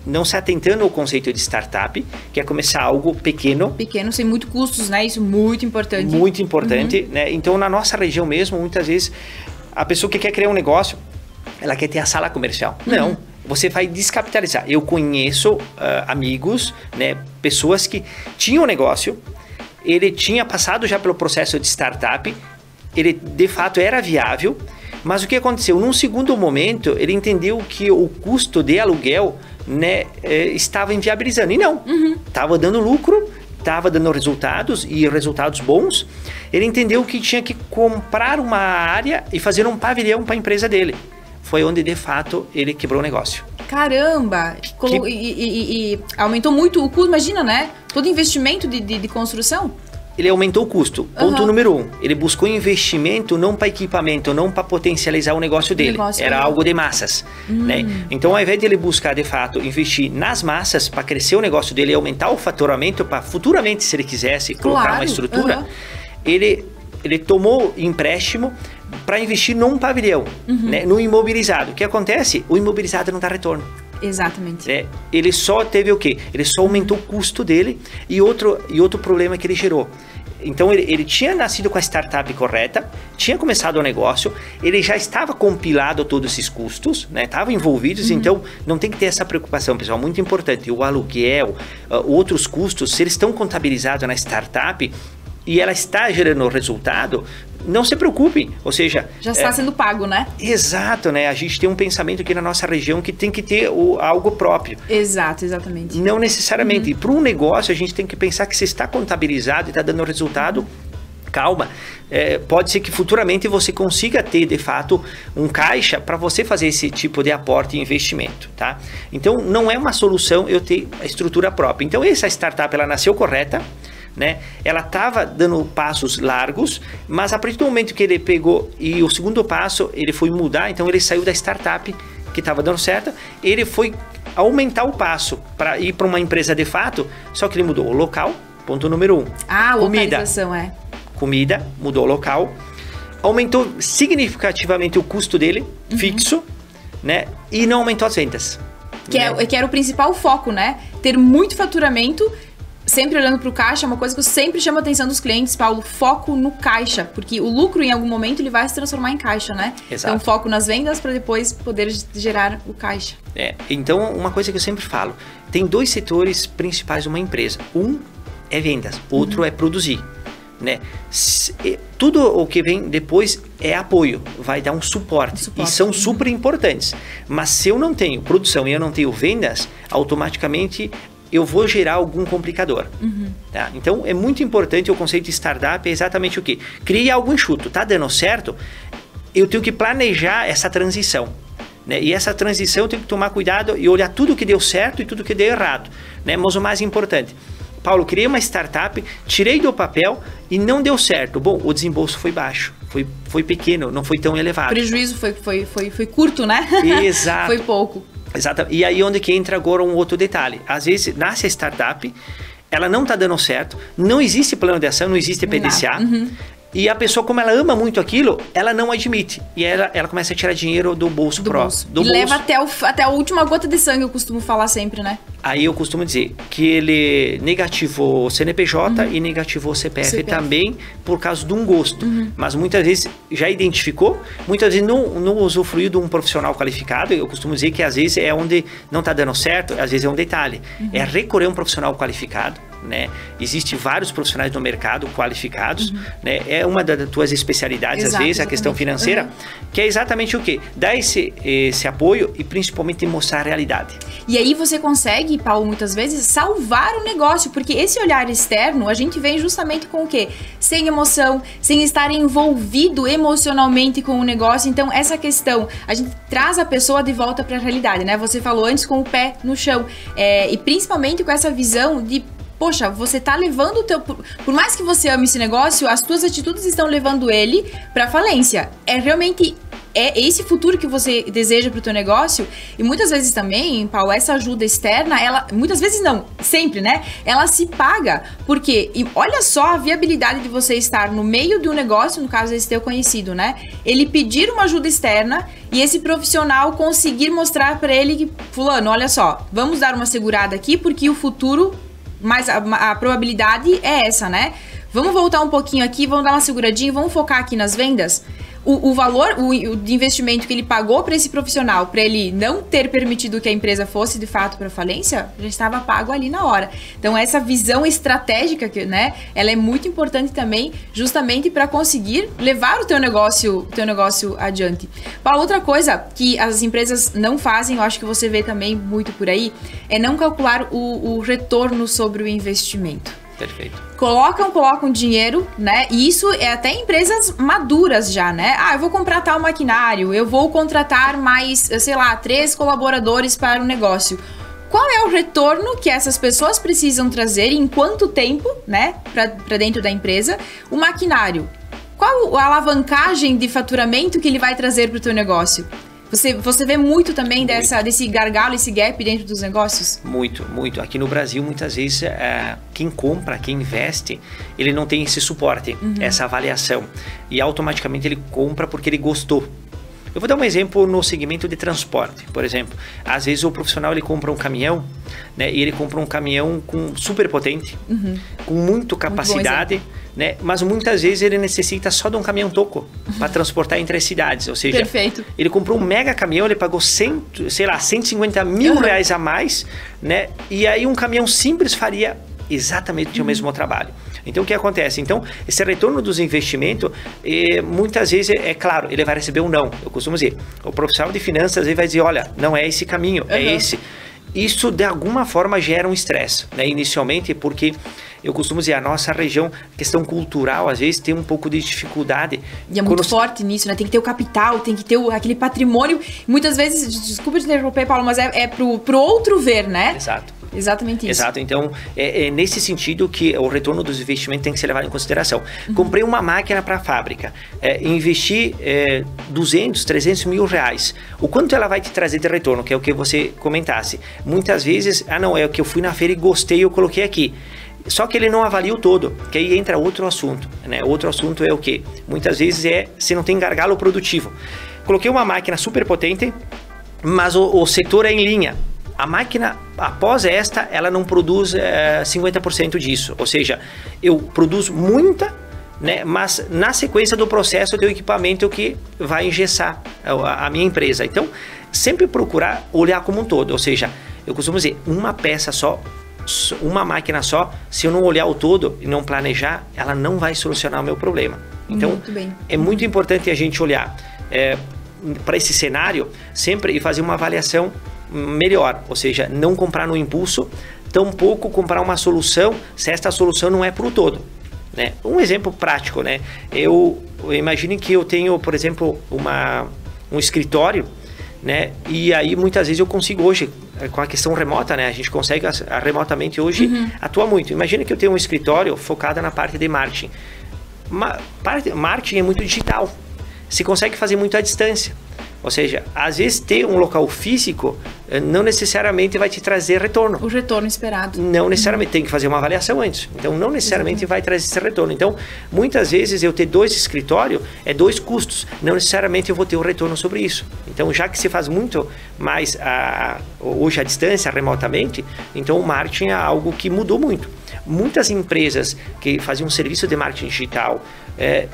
não se atentando ao conceito de startup, que é começar algo pequeno. Pequeno, sem muito custos, né? Isso é muito importante. Muito importante, né? Então, na nossa região mesmo, muitas vezes, a pessoa que quer criar um negócio, ela quer ter a sala comercial. Não, você vai descapitalizar. Eu conheço amigos, né? Pessoas que tinham um negócio, ele tinha passado já pelo processo de startup, ele, de fato, era viável, mas o que aconteceu? Num segundo momento, ele entendeu que o custo de aluguel, né, estava inviabilizando. E não, estava dando lucro, estava dando resultados e resultados bons. Ele entendeu que tinha que comprar uma área e fazer um pavilhão para a empresa dele. Foi onde, de fato, ele quebrou o negócio. Caramba! E aumentou muito o custo, imagina, né? Todo investimento de construção. Ele aumentou o custo. Ponto número 1. Ele buscou investimento não para equipamento, não para potencializar o negócio dele. Era algo de massas. Né? Então, ao invés de ele buscar, de fato, investir nas massas para crescer o negócio dele e aumentar o faturamento para futuramente, se ele quisesse, colocar uma estrutura, ele tomou empréstimo para investir num pavilhão, né? No imobilizado. O que acontece? O imobilizado não dá retorno. Exatamente. Ele só teve o quê? Ele só aumentou o custo dele e outro problema que ele gerou. Então, ele tinha nascido com a startup correta, tinha começado o negócio, ele já estava compilado todos esses custos, né? Estavam envolvidos, então não tem que ter essa preocupação, pessoal. Muito importante, o aluguel, outros custos, se eles estão contabilizados na startup e ela está gerando resultado, não se preocupem, ou seja... Já está sendo pago, né? Exato, né? A gente tem um pensamento aqui na nossa região que tem que ter algo próprio. Exato, exatamente. Não necessariamente. Para um negócio, a gente tem que pensar que se está contabilizado e está dando resultado, calma. Pode ser que futuramente você consiga ter, de fato, um caixa para você fazer esse tipo de aporte e investimento, tá? Então, não é uma solução eu ter a estrutura própria. Então, essa startup, ela nasceu correta, né? Ela estava dando passos largos, mas a partir do momento que ele pegou e o segundo passo, ele foi mudar, então ele saiu da startup que estava dando certo, ele foi aumentar o passo para ir para uma empresa de fato, só que ele mudou o local, ponto número 1. Localização, Comida, mudou o local, aumentou significativamente o custo dele, fixo, né? E não aumentou as vendas. Que era o principal foco, né? Ter muito faturamento. Sempre olhando para o caixa, é uma coisa que eu sempre chamo a atenção dos clientes, Paulo, foco no caixa, porque o lucro em algum momento ele vai se transformar em caixa, né? Exato. Então foco nas vendas para depois poder gerar o caixa. Então uma coisa que eu sempre falo, tem 2 setores principais de uma empresa, um é vendas, outro é produzir, né? Tudo o que vem depois é apoio, vai dar um suporte. E são super importantes, mas se eu não tenho produção e eu não tenho vendas, automaticamente eu vou gerar algum complicador. Tá? Então, é muito importante o conceito de startup, é exatamente o quê? Crie algo enxuto, tá dando certo? Eu tenho que planejar essa transição. né? E essa transição tem que tomar cuidado e olhar tudo que deu certo e tudo que deu errado, né? Mas o mais importante, Paulo, criei uma startup, tirei do papel e não deu certo. Bom, o desembolso foi baixo, foi pequeno, não foi tão elevado. O prejuízo foi curto, né? Exato. Foi pouco. Exato. E aí onde que entra agora um outro detalhe. Às vezes nasce a startup, ela não está dando certo, não existe plano de ação, não existe PDCA. E a pessoa, como ela ama muito aquilo, ela não admite. E ela começa a tirar dinheiro do bolso próprio. E leva até a última gota de sangue, eu costumo falar sempre, né? Aí eu costumo dizer que ele negativou o CNPJ e negativou o CPF também por causa de um gosto. Mas muitas vezes já identificou, muitas vezes não usufruiu de um profissional qualificado. Eu costumo dizer que às vezes é onde não está dando certo, às vezes é um detalhe. É recorrer a um profissional qualificado, né? Existem vários profissionais no mercado qualificados, né? É uma das tuas especialidades, às vezes, a questão financeira, que é exatamente o quê? Dar esse apoio e principalmente mostrar a realidade. E aí você consegue, Paulo, muitas vezes, salvar o negócio, porque esse olhar externo, a gente vem justamente com o quê? Sem emoção, sem estar envolvido emocionalmente com o negócio. Então, essa questão, a gente traz a pessoa de volta para a realidade, né? Você falou antes com o pé no chão, e principalmente com essa visão de poxa, você tá levando o teu... Por mais que você ame esse negócio, as tuas atitudes estão levando ele pra falência. É realmente esse futuro que você deseja pro teu negócio. E muitas vezes também, Paulo, essa ajuda externa, ela... Muitas vezes não, sempre, né? Ela se paga. Porque, e olha só a viabilidade de você estar no meio de um negócio, no caso esse teu conhecido, né? Ele pedir uma ajuda externa e esse profissional conseguir mostrar pra ele que, fulano, olha só, vamos dar uma segurada aqui porque o futuro... Mas a probabilidade é essa, né? Vamos voltar um pouquinho aqui, vamos dar uma seguradinha, vamos focar aqui nas vendas. O valor de investimento que ele pagou para esse profissional, para ele não ter permitido que a empresa fosse de fato para falência, já estava pago ali na hora. Então essa visão estratégica, né, ela é muito importante também, justamente para conseguir levar o teu negócio adiante. Paulo, outra coisa que as empresas não fazem, eu acho que você vê também muito por aí, é não calcular o retorno sobre o investimento. Perfeito. Colocam dinheiro, né? E isso é até empresas maduras já, né? Ah, eu vou comprar tal maquinário, eu vou contratar mais, sei lá, 3 colaboradores para o negócio. Qual é o retorno que essas pessoas precisam trazer, em quanto tempo, né? Para dentro da empresa, o maquinário? Qual a alavancagem de faturamento que ele vai trazer para o teu negócio? Você vê muito também desse gargalo, esse gap dentro dos negócios? Muito. Aqui no Brasil, muitas vezes, quem compra, quem investe, ele não tem esse suporte, essa avaliação. E automaticamente ele compra porque ele gostou. Eu vou dar um exemplo no segmento de transporte, por exemplo. Às vezes o profissional ele compra um caminhão, né? E ele compra um caminhão super potente, com muita capacidade, né? Mas muitas vezes ele necessita só de um caminhão toco para transportar entre as cidades. Ou seja, perfeito. Ele comprou um mega caminhão, ele pagou 150 mil reais a mais, né? E aí um caminhão simples faria exatamente o mesmo trabalho. Então, o que acontece? Então, esse retorno dos investimentos, muitas vezes, é claro, ele vai receber um não. Eu costumo dizer, o profissional de finanças ele vai dizer, olha, não é esse caminho, é esse. Isso, de alguma forma, gera um estresse, né? Inicialmente, porque eu costumo dizer, a nossa região, questão cultural, às vezes, tem um pouco de dificuldade. E é muito forte nisso, né? Tem que ter o capital, tem que ter aquele patrimônio. Muitas vezes, desculpa te interromper, Paulo, mas é pro outro ver, né? Exato. Exatamente isso. Exato, então é nesse sentido que o retorno dos investimentos tem que ser levado em consideração. Comprei uma máquina para a fábrica, investi 200, 300 mil reais. O quanto ela vai te trazer de retorno, que é o que você comentasse. Muitas vezes, não, é o que eu fui na feira e gostei, eu coloquei aqui. Só que ele não avalia o todo, que aí entra outro assunto, né? Outro assunto é o quê? Muitas vezes se não tem gargalo produtivo. Coloquei uma máquina super potente, mas o setor é em linha. A máquina, após ela não produz 50% disso. Ou seja, eu produzo muita, né? Mas na sequência do processo eu tenho equipamento que vai engessar a minha empresa. Então, sempre procurar olhar como um todo. Ou seja, eu costumo dizer, uma peça só, uma máquina só, se eu não olhar o todo e não planejar, ela não vai solucionar o meu problema. Então, é muito importante a gente olhar para esse cenário sempre e fazer uma avaliação melhor, ou seja, não comprar no impulso, tampouco comprar uma solução se esta solução não é para o todo, né? Um exemplo prático, né? Eu imagine que eu tenho, por exemplo, um escritório, né? E aí muitas vezes eu consigo hoje, com a questão remota, né? A gente consegue remotamente hoje atuar muito. Imagina que eu tenho um escritório focado na parte de marketing. Marketing é muito digital. Se consegue fazer muito à distância. Ou seja, às vezes ter um local físico não necessariamente vai te trazer retorno. O retorno esperado. Não necessariamente, tem que fazer uma avaliação antes. Então, não necessariamente vai trazer esse retorno. Então, muitas vezes eu ter 2 escritórios é 2 custos. Não necessariamente eu vou ter um retorno sobre isso. Então, já que se faz muito mais hoje à distância, remotamente, então o marketing é algo que mudou muito. Muitas empresas que faziam um serviço de marketing digital,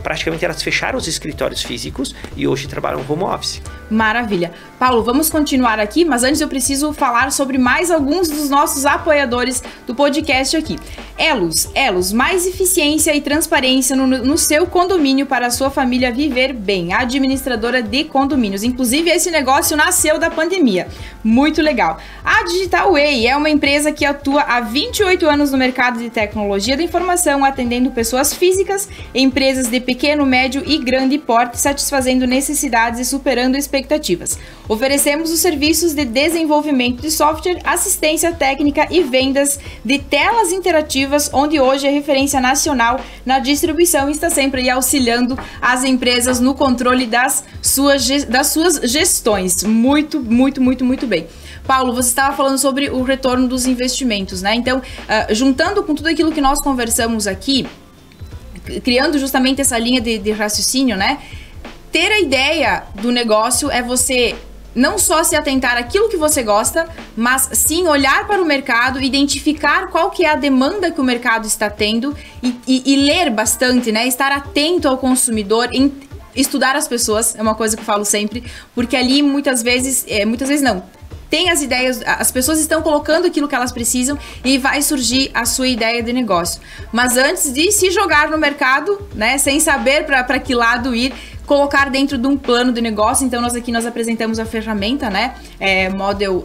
praticamente elas fecharam os escritórios físicos e hoje trabalham home office. Maravilha. Paulo, vamos continuar aqui, mas antes eu preciso falar sobre mais alguns dos nossos apoiadores do podcast aqui. Elos, mais eficiência e transparência no seu condomínio para a sua família viver bem. A administradora de condomínios. Inclusive, esse negócio nasceu da pandemia. Muito legal. A Digital Way é uma empresa que atua há 28 anos no mercado de tecnologia da informação, atendendo pessoas físicas, empresas de pequeno, médio e grande porte, satisfazendo necessidades e superando expectativas. Oferecemos os serviços de desenvolvimento de software, assistência técnica e vendas de telas interativas, onde hoje é referência nacional na distribuição e está sempre aí auxiliando as empresas no controle das suas gestões. Muito bem. Paulo, você estava falando sobre o retorno dos investimentos, né? Então, juntando com tudo aquilo que nós conversamos aqui, criando justamente essa linha de raciocínio, né? Ter a ideia do negócio é você não só se atentar àquilo que você gosta, mas sim olhar para o mercado, identificar qual que é a demanda que o mercado está tendo e ler bastante, né? Estar atento ao consumidor, estudar as pessoas, é uma coisa que eu falo sempre, porque ali muitas vezes não. Tem as ideias, as pessoas estão colocando aquilo que elas precisam e vai surgir a sua ideia de negócio. Mas antes de se jogar no mercado, né, sem saber para que lado ir, colocar dentro de um plano de negócio. Então nós apresentamos a ferramenta, né, Model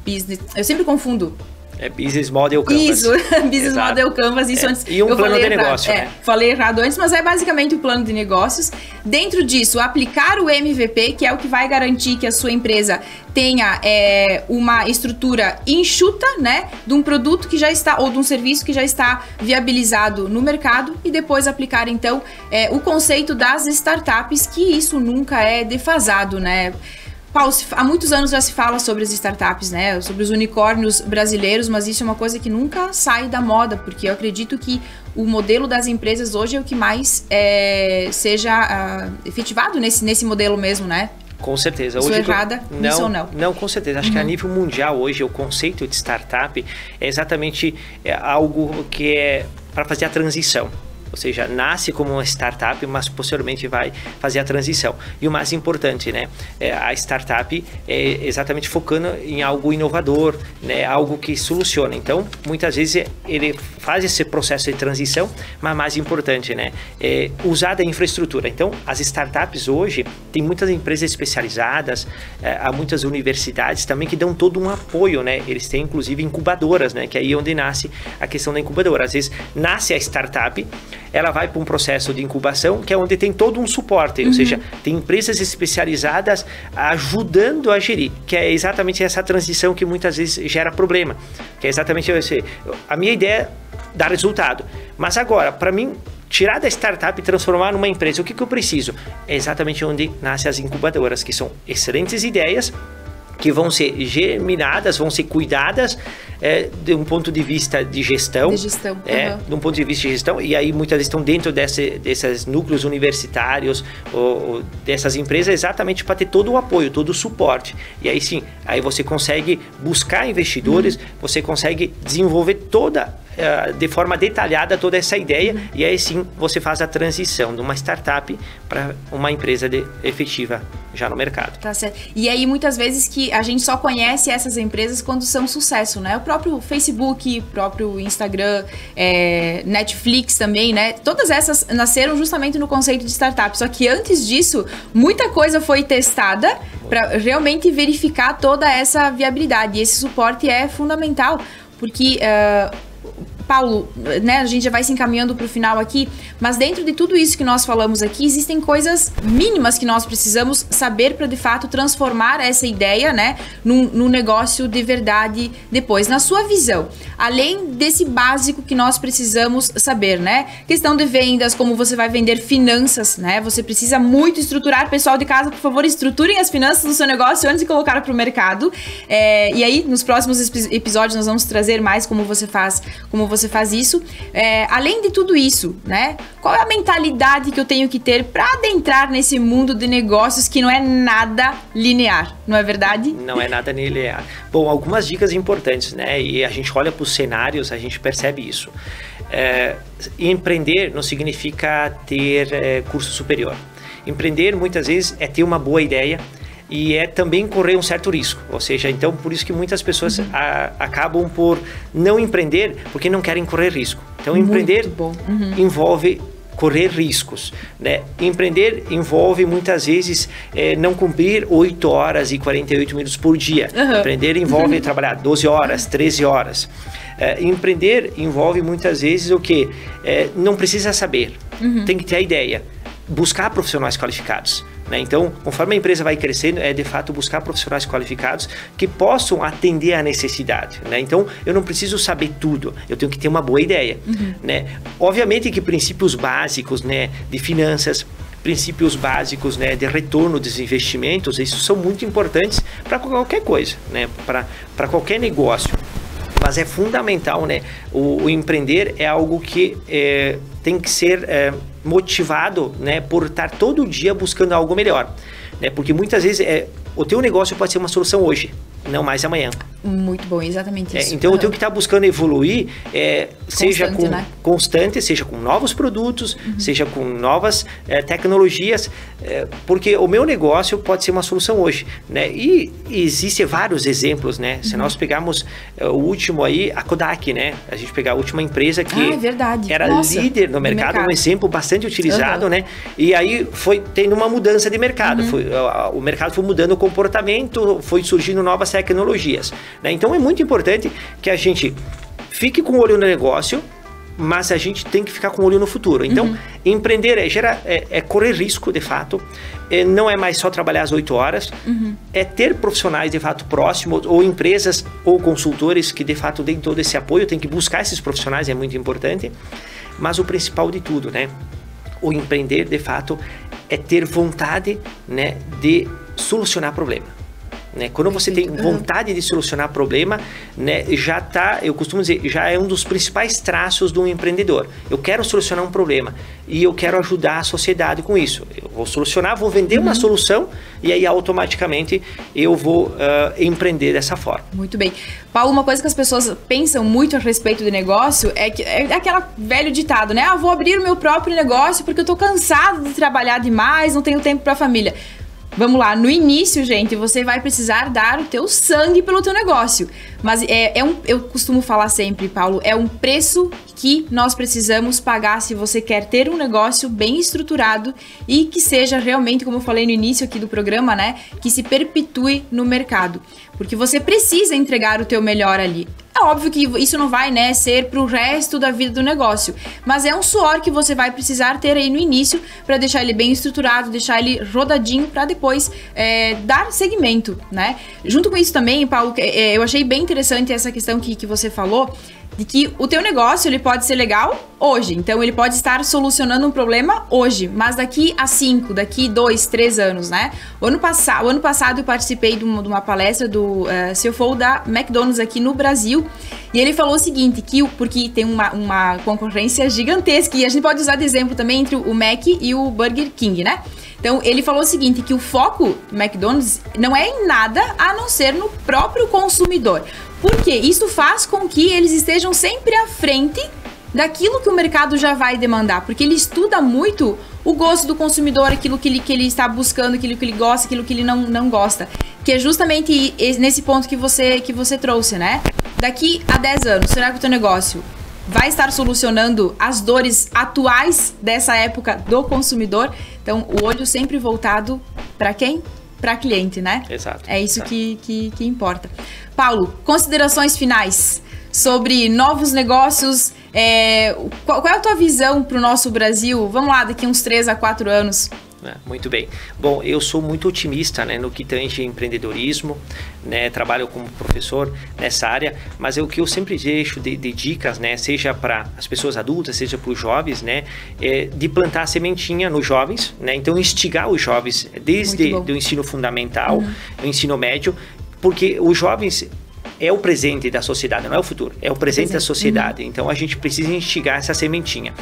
Business, eu sempre confundo. Business Model Canvas. Isso, Business Model Canvas. Isso antes. E um plano de negócio, né? Falei errado antes, mas é basicamente o plano de negócios. Dentro disso, aplicar o MVP, que é o que vai garantir que a sua empresa tenha uma estrutura enxuta, né? De um produto que já está, ou de um serviço que já está viabilizado no mercado. E depois aplicar, então, o conceito das startups, que isso nunca é defasado, né? Paulo, há muitos anos já se fala sobre as startups, né? Sobre os unicórnios brasileiros, mas isso é uma coisa que nunca sai da moda, porque eu acredito que o modelo das empresas hoje é o que mais seja efetivado nesse modelo mesmo, né? Com certeza. Sou errada nisso ou não? Não, com certeza. Acho que a nível mundial hoje o conceito de startup é exatamente algo que é para fazer a transição. Ou seja, nasce como uma startup, mas posteriormente vai fazer a transição. E o mais importante, né? A startup é exatamente focando em algo inovador, né? Algo que soluciona. Então, muitas vezes ele faz esse processo de transição, mas mais importante, né? Usar da infraestrutura. Então, as startups hoje, tem muitas empresas especializadas, há muitas universidades também que dão todo um apoio, né? Eles têm, inclusive, incubadoras, né? Que é aí onde nasce a questão da incubadora. Às vezes, nasce a startup, ela vai para um processo de incubação, que é onde tem todo um suporte, ou seja, tem empresas especializadas ajudando a gerir, que é exatamente essa transição que muitas vezes gera problema, que é exatamente a minha ideia é dar resultado, mas agora, para mim, tirar da startup e transformar numa empresa, o que eu preciso? É exatamente onde nascem as incubadoras, que são excelentes ideias, que vão ser germinadas, vão ser cuidadas de um ponto de vista de gestão. De um ponto de vista de gestão, e aí muitas vezes estão dentro desses núcleos universitários ou dessas empresas exatamente para ter todo o apoio, todo o suporte. E aí sim, aí você consegue buscar investidores, você consegue desenvolver de forma detalhada toda essa ideia, e aí sim você faz a transição de uma startup para uma empresa efetiva já no mercado. Tá certo. E aí muitas vezes que a gente só conhece essas empresas quando são sucesso, né? O próprio Facebook, o próprio Instagram, Netflix também, né? Todas essas nasceram justamente no conceito de startup, só que antes disso, muita coisa foi testada para realmente verificar toda essa viabilidade, e esse suporte é fundamental, porque Paulo, né, a gente já vai se encaminhando para o final aqui, mas dentro de tudo isso que nós falamos aqui, existem coisas mínimas que nós precisamos saber para, de fato, transformar essa ideia, né, num negócio de verdade depois. Na sua visão, além desse básico que nós precisamos saber, né, questão de vendas, como você vai vender finanças, né, você precisa muito estruturar. Pessoal de casa, por favor, estruturem as finanças do seu negócio antes de colocar para o mercado. E aí, nos próximos episódios, nós vamos trazer mais como você faz isso. Além de tudo isso, né? Qual é a mentalidade que eu tenho que ter para adentrar nesse mundo de negócios que não é nada linear, não é verdade? Não é nada linear. Bom, algumas dicas importantes, né? E a gente olha para os cenários, a gente percebe isso. Empreender não significa ter curso superior. Empreender, muitas vezes, é ter uma boa ideia, e é também correr um certo risco. Ou seja, então, por isso que muitas pessoas acabam por não empreender, porque não querem correr risco. Então, empreender envolve correr riscos, né? Empreender envolve, muitas vezes, não cumprir 8 horas e 48 minutos por dia. Empreender envolve trabalhar 12 horas, 13 horas. Empreender envolve, muitas vezes, o quê? Não precisa saber, tem que ter a ideia. Buscar profissionais qualificados. Né? Então, conforme a empresa vai crescendo, de fato buscar profissionais qualificados que possam atender à necessidade. Né? Então, eu não preciso saber tudo, eu tenho que ter uma boa ideia. Né? Obviamente que princípios básicos, né, de finanças, princípios básicos, né, de retorno dos investimentos, isso são muito importantes para qualquer coisa, né? Para qualquer negócio. Mas é fundamental, né? O empreender é algo que tem que ser motivado, né, por estar todo dia buscando algo melhor, né? Porque muitas vezes o teu negócio pode ser uma solução hoje, não mais amanhã. Muito bom, exatamente isso. Então eu tenho que estar buscando evoluir, seja constante, seja com novos produtos, seja com novas tecnologias, porque o meu negócio pode ser uma solução hoje, né? E existem vários exemplos, né? Se nós pegarmos o último aí, a Kodak, né? A gente pegar a última empresa que era líder no mercado, um exemplo bastante utilizado, né? E aí foi tendo uma mudança de mercado, o mercado foi mudando o comportamento, foi surgindo novas tecnologias. Né? Então é muito importante que a gente fique com o olho no negócio, mas a gente tem que ficar com o olho no futuro. Então, empreender é correr risco, de fato, não é mais só trabalhar as 8 horas, é ter profissionais, de fato, próximos, ou empresas, ou consultores que, de fato, deem todo esse apoio, tem que buscar esses profissionais, é muito importante, mas o principal de tudo, né? O empreender, de fato, é ter vontade, né, de solucionar problema. Né? Quando você tem vontade de solucionar problema, né, eu costumo dizer, já é um dos principais traços de um empreendedor. Eu quero solucionar um problema e eu quero ajudar a sociedade com isso. Eu vou solucionar, vou vender uma solução e aí automaticamente eu vou empreender dessa forma. Muito bem. Paulo, uma coisa que as pessoas pensam muito a respeito de negócio é aquela velho ditado, né? Vou abrir o meu próprio negócio porque eu tô cansado de trabalhar demais, não tenho tempo para a família. Vamos lá, no início, gente, você vai precisar dar o teu sangue pelo teu negócio. Mas eu costumo falar sempre, Paulo, é um preço que nós precisamos pagar se você quer ter um negócio bem estruturado e que seja realmente, como eu falei no início aqui do programa, né, que se perpetue no mercado. Porque você precisa entregar o teu melhor ali. É óbvio que isso não vai, né, ser pro resto da vida do negócio, mas é um suor que você vai precisar ter aí no início para deixar ele bem estruturado, deixar ele rodadinho para depois dar segmento, né? Junto com isso também, Paulo, eu achei bem interessante essa questão que você falou, de que o teu negócio ele pode ser legal hoje, então ele pode estar solucionando um problema hoje, mas daqui a 5, daqui 2, 3 anos, né? O ano passado eu participei de uma palestra do CFO da McDonald's aqui no Brasil, e ele falou o seguinte, porque tem uma concorrência gigantesca, e a gente pode usar de exemplo também entre o Mac e o Burger King, né? Então, ele falou o seguinte, que o foco do McDonald's não é em nada a não ser no próprio consumidor. Porque isso faz com que eles estejam sempre à frente daquilo que o mercado já vai demandar. Porque ele estuda muito o gosto do consumidor, aquilo que ele está buscando, aquilo que ele gosta, aquilo que ele não gosta. Que é justamente nesse ponto que você trouxe, né? Daqui a 10 anos, será que o teu negócio vai estar solucionando as dores atuais dessa época do consumidor? Então, o olho sempre voltado para quem? Para cliente, né? Exato. É isso que importa. Paulo, considerações finais sobre novos negócios. Qual é a tua visão para o nosso Brasil? Vamos lá, daqui uns 3 a 4 anos. Muito bem. Bom, eu sou muito otimista, né, no que tange empreendedorismo, né, trabalho como professor nessa área, mas o que eu sempre deixo de dicas, né, seja para as pessoas adultas, seja para os jovens, né, de plantar a sementinha nos jovens, né, então instigar os jovens desde o ensino fundamental, o ensino médio, porque os jovens é o presente da sociedade, não é o futuro, é o presente da sociedade, então a gente precisa instigar essa sementinha.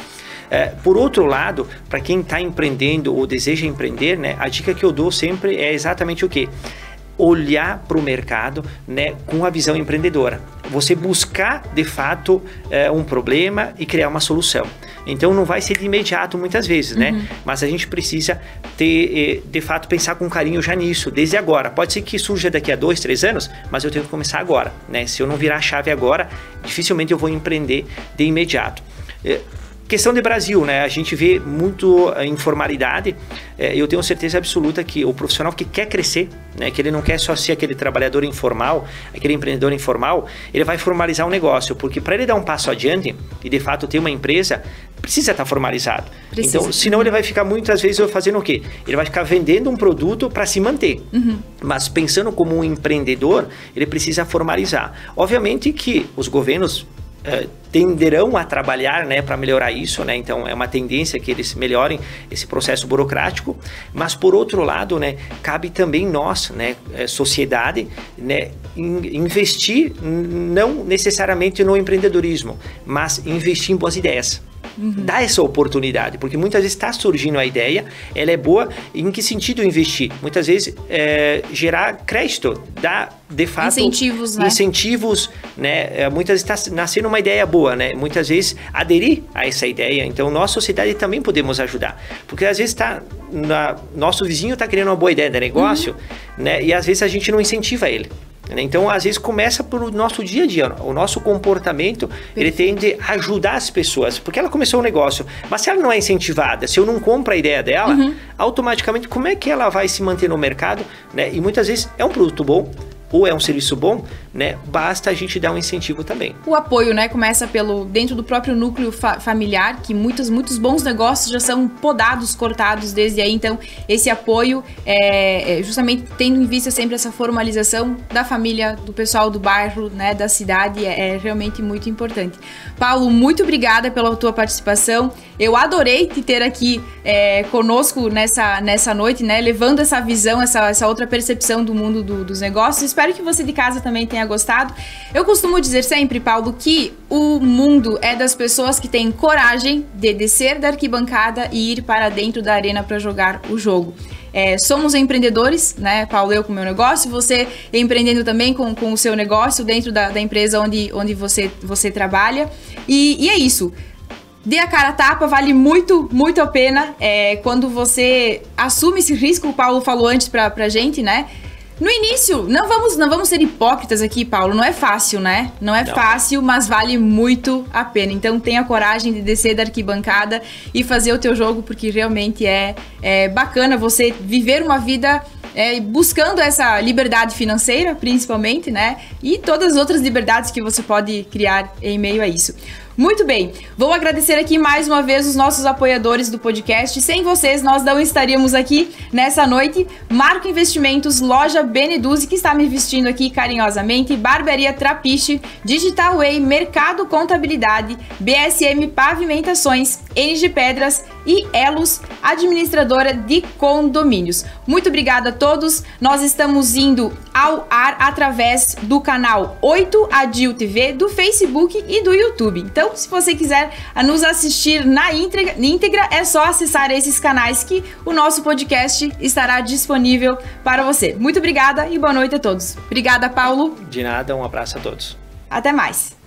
Por outro lado, para quem está empreendendo ou deseja empreender, né, a dica que eu dou sempre é exatamente o quê? Olhar para o mercado, né, com a visão empreendedora. Você buscar, de fato, um problema e criar uma solução. Então, não vai ser de imediato muitas vezes, né? Mas a gente precisa ter, de fato, pensar com carinho já nisso, desde agora. Pode ser que surja daqui a 2, 3 anos, mas eu tenho que começar agora, né? Se eu não virar a chave agora, dificilmente eu vou empreender de imediato. Questão de Brasil, né? A gente vê muito informalidade. Eu tenho certeza absoluta que o profissional que quer crescer, né? Que ele não quer só ser aquele trabalhador informal, aquele empreendedor informal, ele vai formalizar um negócio, porque para ele dar um passo adiante e de fato ter uma empresa, precisa estar formalizado. Então, senão ele vai ficar muitas vezes fazendo o quê? Ele vai ficar vendendo um produto para se manter. Mas pensando como um empreendedor, ele precisa formalizar. Obviamente que os governos tenderão a trabalhar, né, para melhorar isso, né? Então é uma tendência que eles melhorem esse processo burocrático, mas por outro lado, né, cabe também nós, né, sociedade, né, investir não necessariamente no empreendedorismo, mas investir em boas ideias. Dá essa oportunidade, porque muitas vezes está surgindo a ideia, ela é boa. Em que sentido investir? Muitas vezes gerar crédito, dá de fato incentivos, né? Muitas vezes está nascendo uma ideia boa, né? Muitas vezes aderir a essa ideia. Então, nós, sociedade, também podemos ajudar, porque às vezes nosso vizinho está querendo uma boa ideia de negócio, né? E às vezes a gente não incentiva ele. Então, às vezes, começa pelo nosso dia a dia. O nosso comportamento, ele tende a ajudar as pessoas. Porque ela começou um negócio, mas se ela não é incentivada, se eu não compro a ideia dela, automaticamente, como é que ela vai se manter no mercado? Né? E muitas vezes é um produto bom, ou é um serviço bom, né? Basta a gente dar um incentivo também. O apoio, né, começa dentro do próprio núcleo familiar, que muitos bons negócios já são podados, cortados desde aí. Então, esse apoio justamente tendo em vista sempre essa formalização da família, do pessoal do bairro, né, da cidade, é realmente muito importante. Paulo, muito obrigada pela tua participação. Eu adorei te ter aqui conosco nessa noite, né, levando essa visão, essa outra percepção do mundo dos negócios. Espero que você de casa também tenha gostado. Eu costumo dizer sempre, Paulo, que o mundo é das pessoas que têm coragem de descer da arquibancada e ir para dentro da arena para jogar o jogo. Somos empreendedores, né, Paulo? Eu com o meu negócio, você empreendendo também com o seu negócio dentro da empresa onde você trabalha. E é isso. Dê a cara a tapa, vale muito, muito a pena quando você assume esse risco. O Paulo falou antes pra gente, né? No início, não vamos ser hipócritas aqui, Paulo, não é fácil, né? Não é fácil, mas vale muito a pena. Então tenha coragem de descer da arquibancada e fazer o teu jogo, porque realmente é bacana você viver uma vida buscando essa liberdade financeira, principalmente, né? E todas as outras liberdades que você pode criar em meio a isso. Muito bem, vou agradecer aqui mais uma vez os nossos apoiadores do podcast. Sem vocês, nós não estaríamos aqui nessa noite. Marco Investimentos, Loja Beneduzzi, que está me vestindo aqui carinhosamente, Barbearia Trapiche, Digital Way, Mercado Contabilidade, BSM Pavimentações, NG Pedras e Elos, administradora de condomínios. Muito obrigada a todos. Nós estamos indo ao ar através do canal 8 Adil TV, do Facebook e do YouTube. Então, se você quiser nos assistir na íntegra, é só acessar esses canais que o nosso podcast estará disponível para você. Muito obrigada e boa noite a todos. Obrigada, Paulo. De nada, um abraço a todos. Até mais.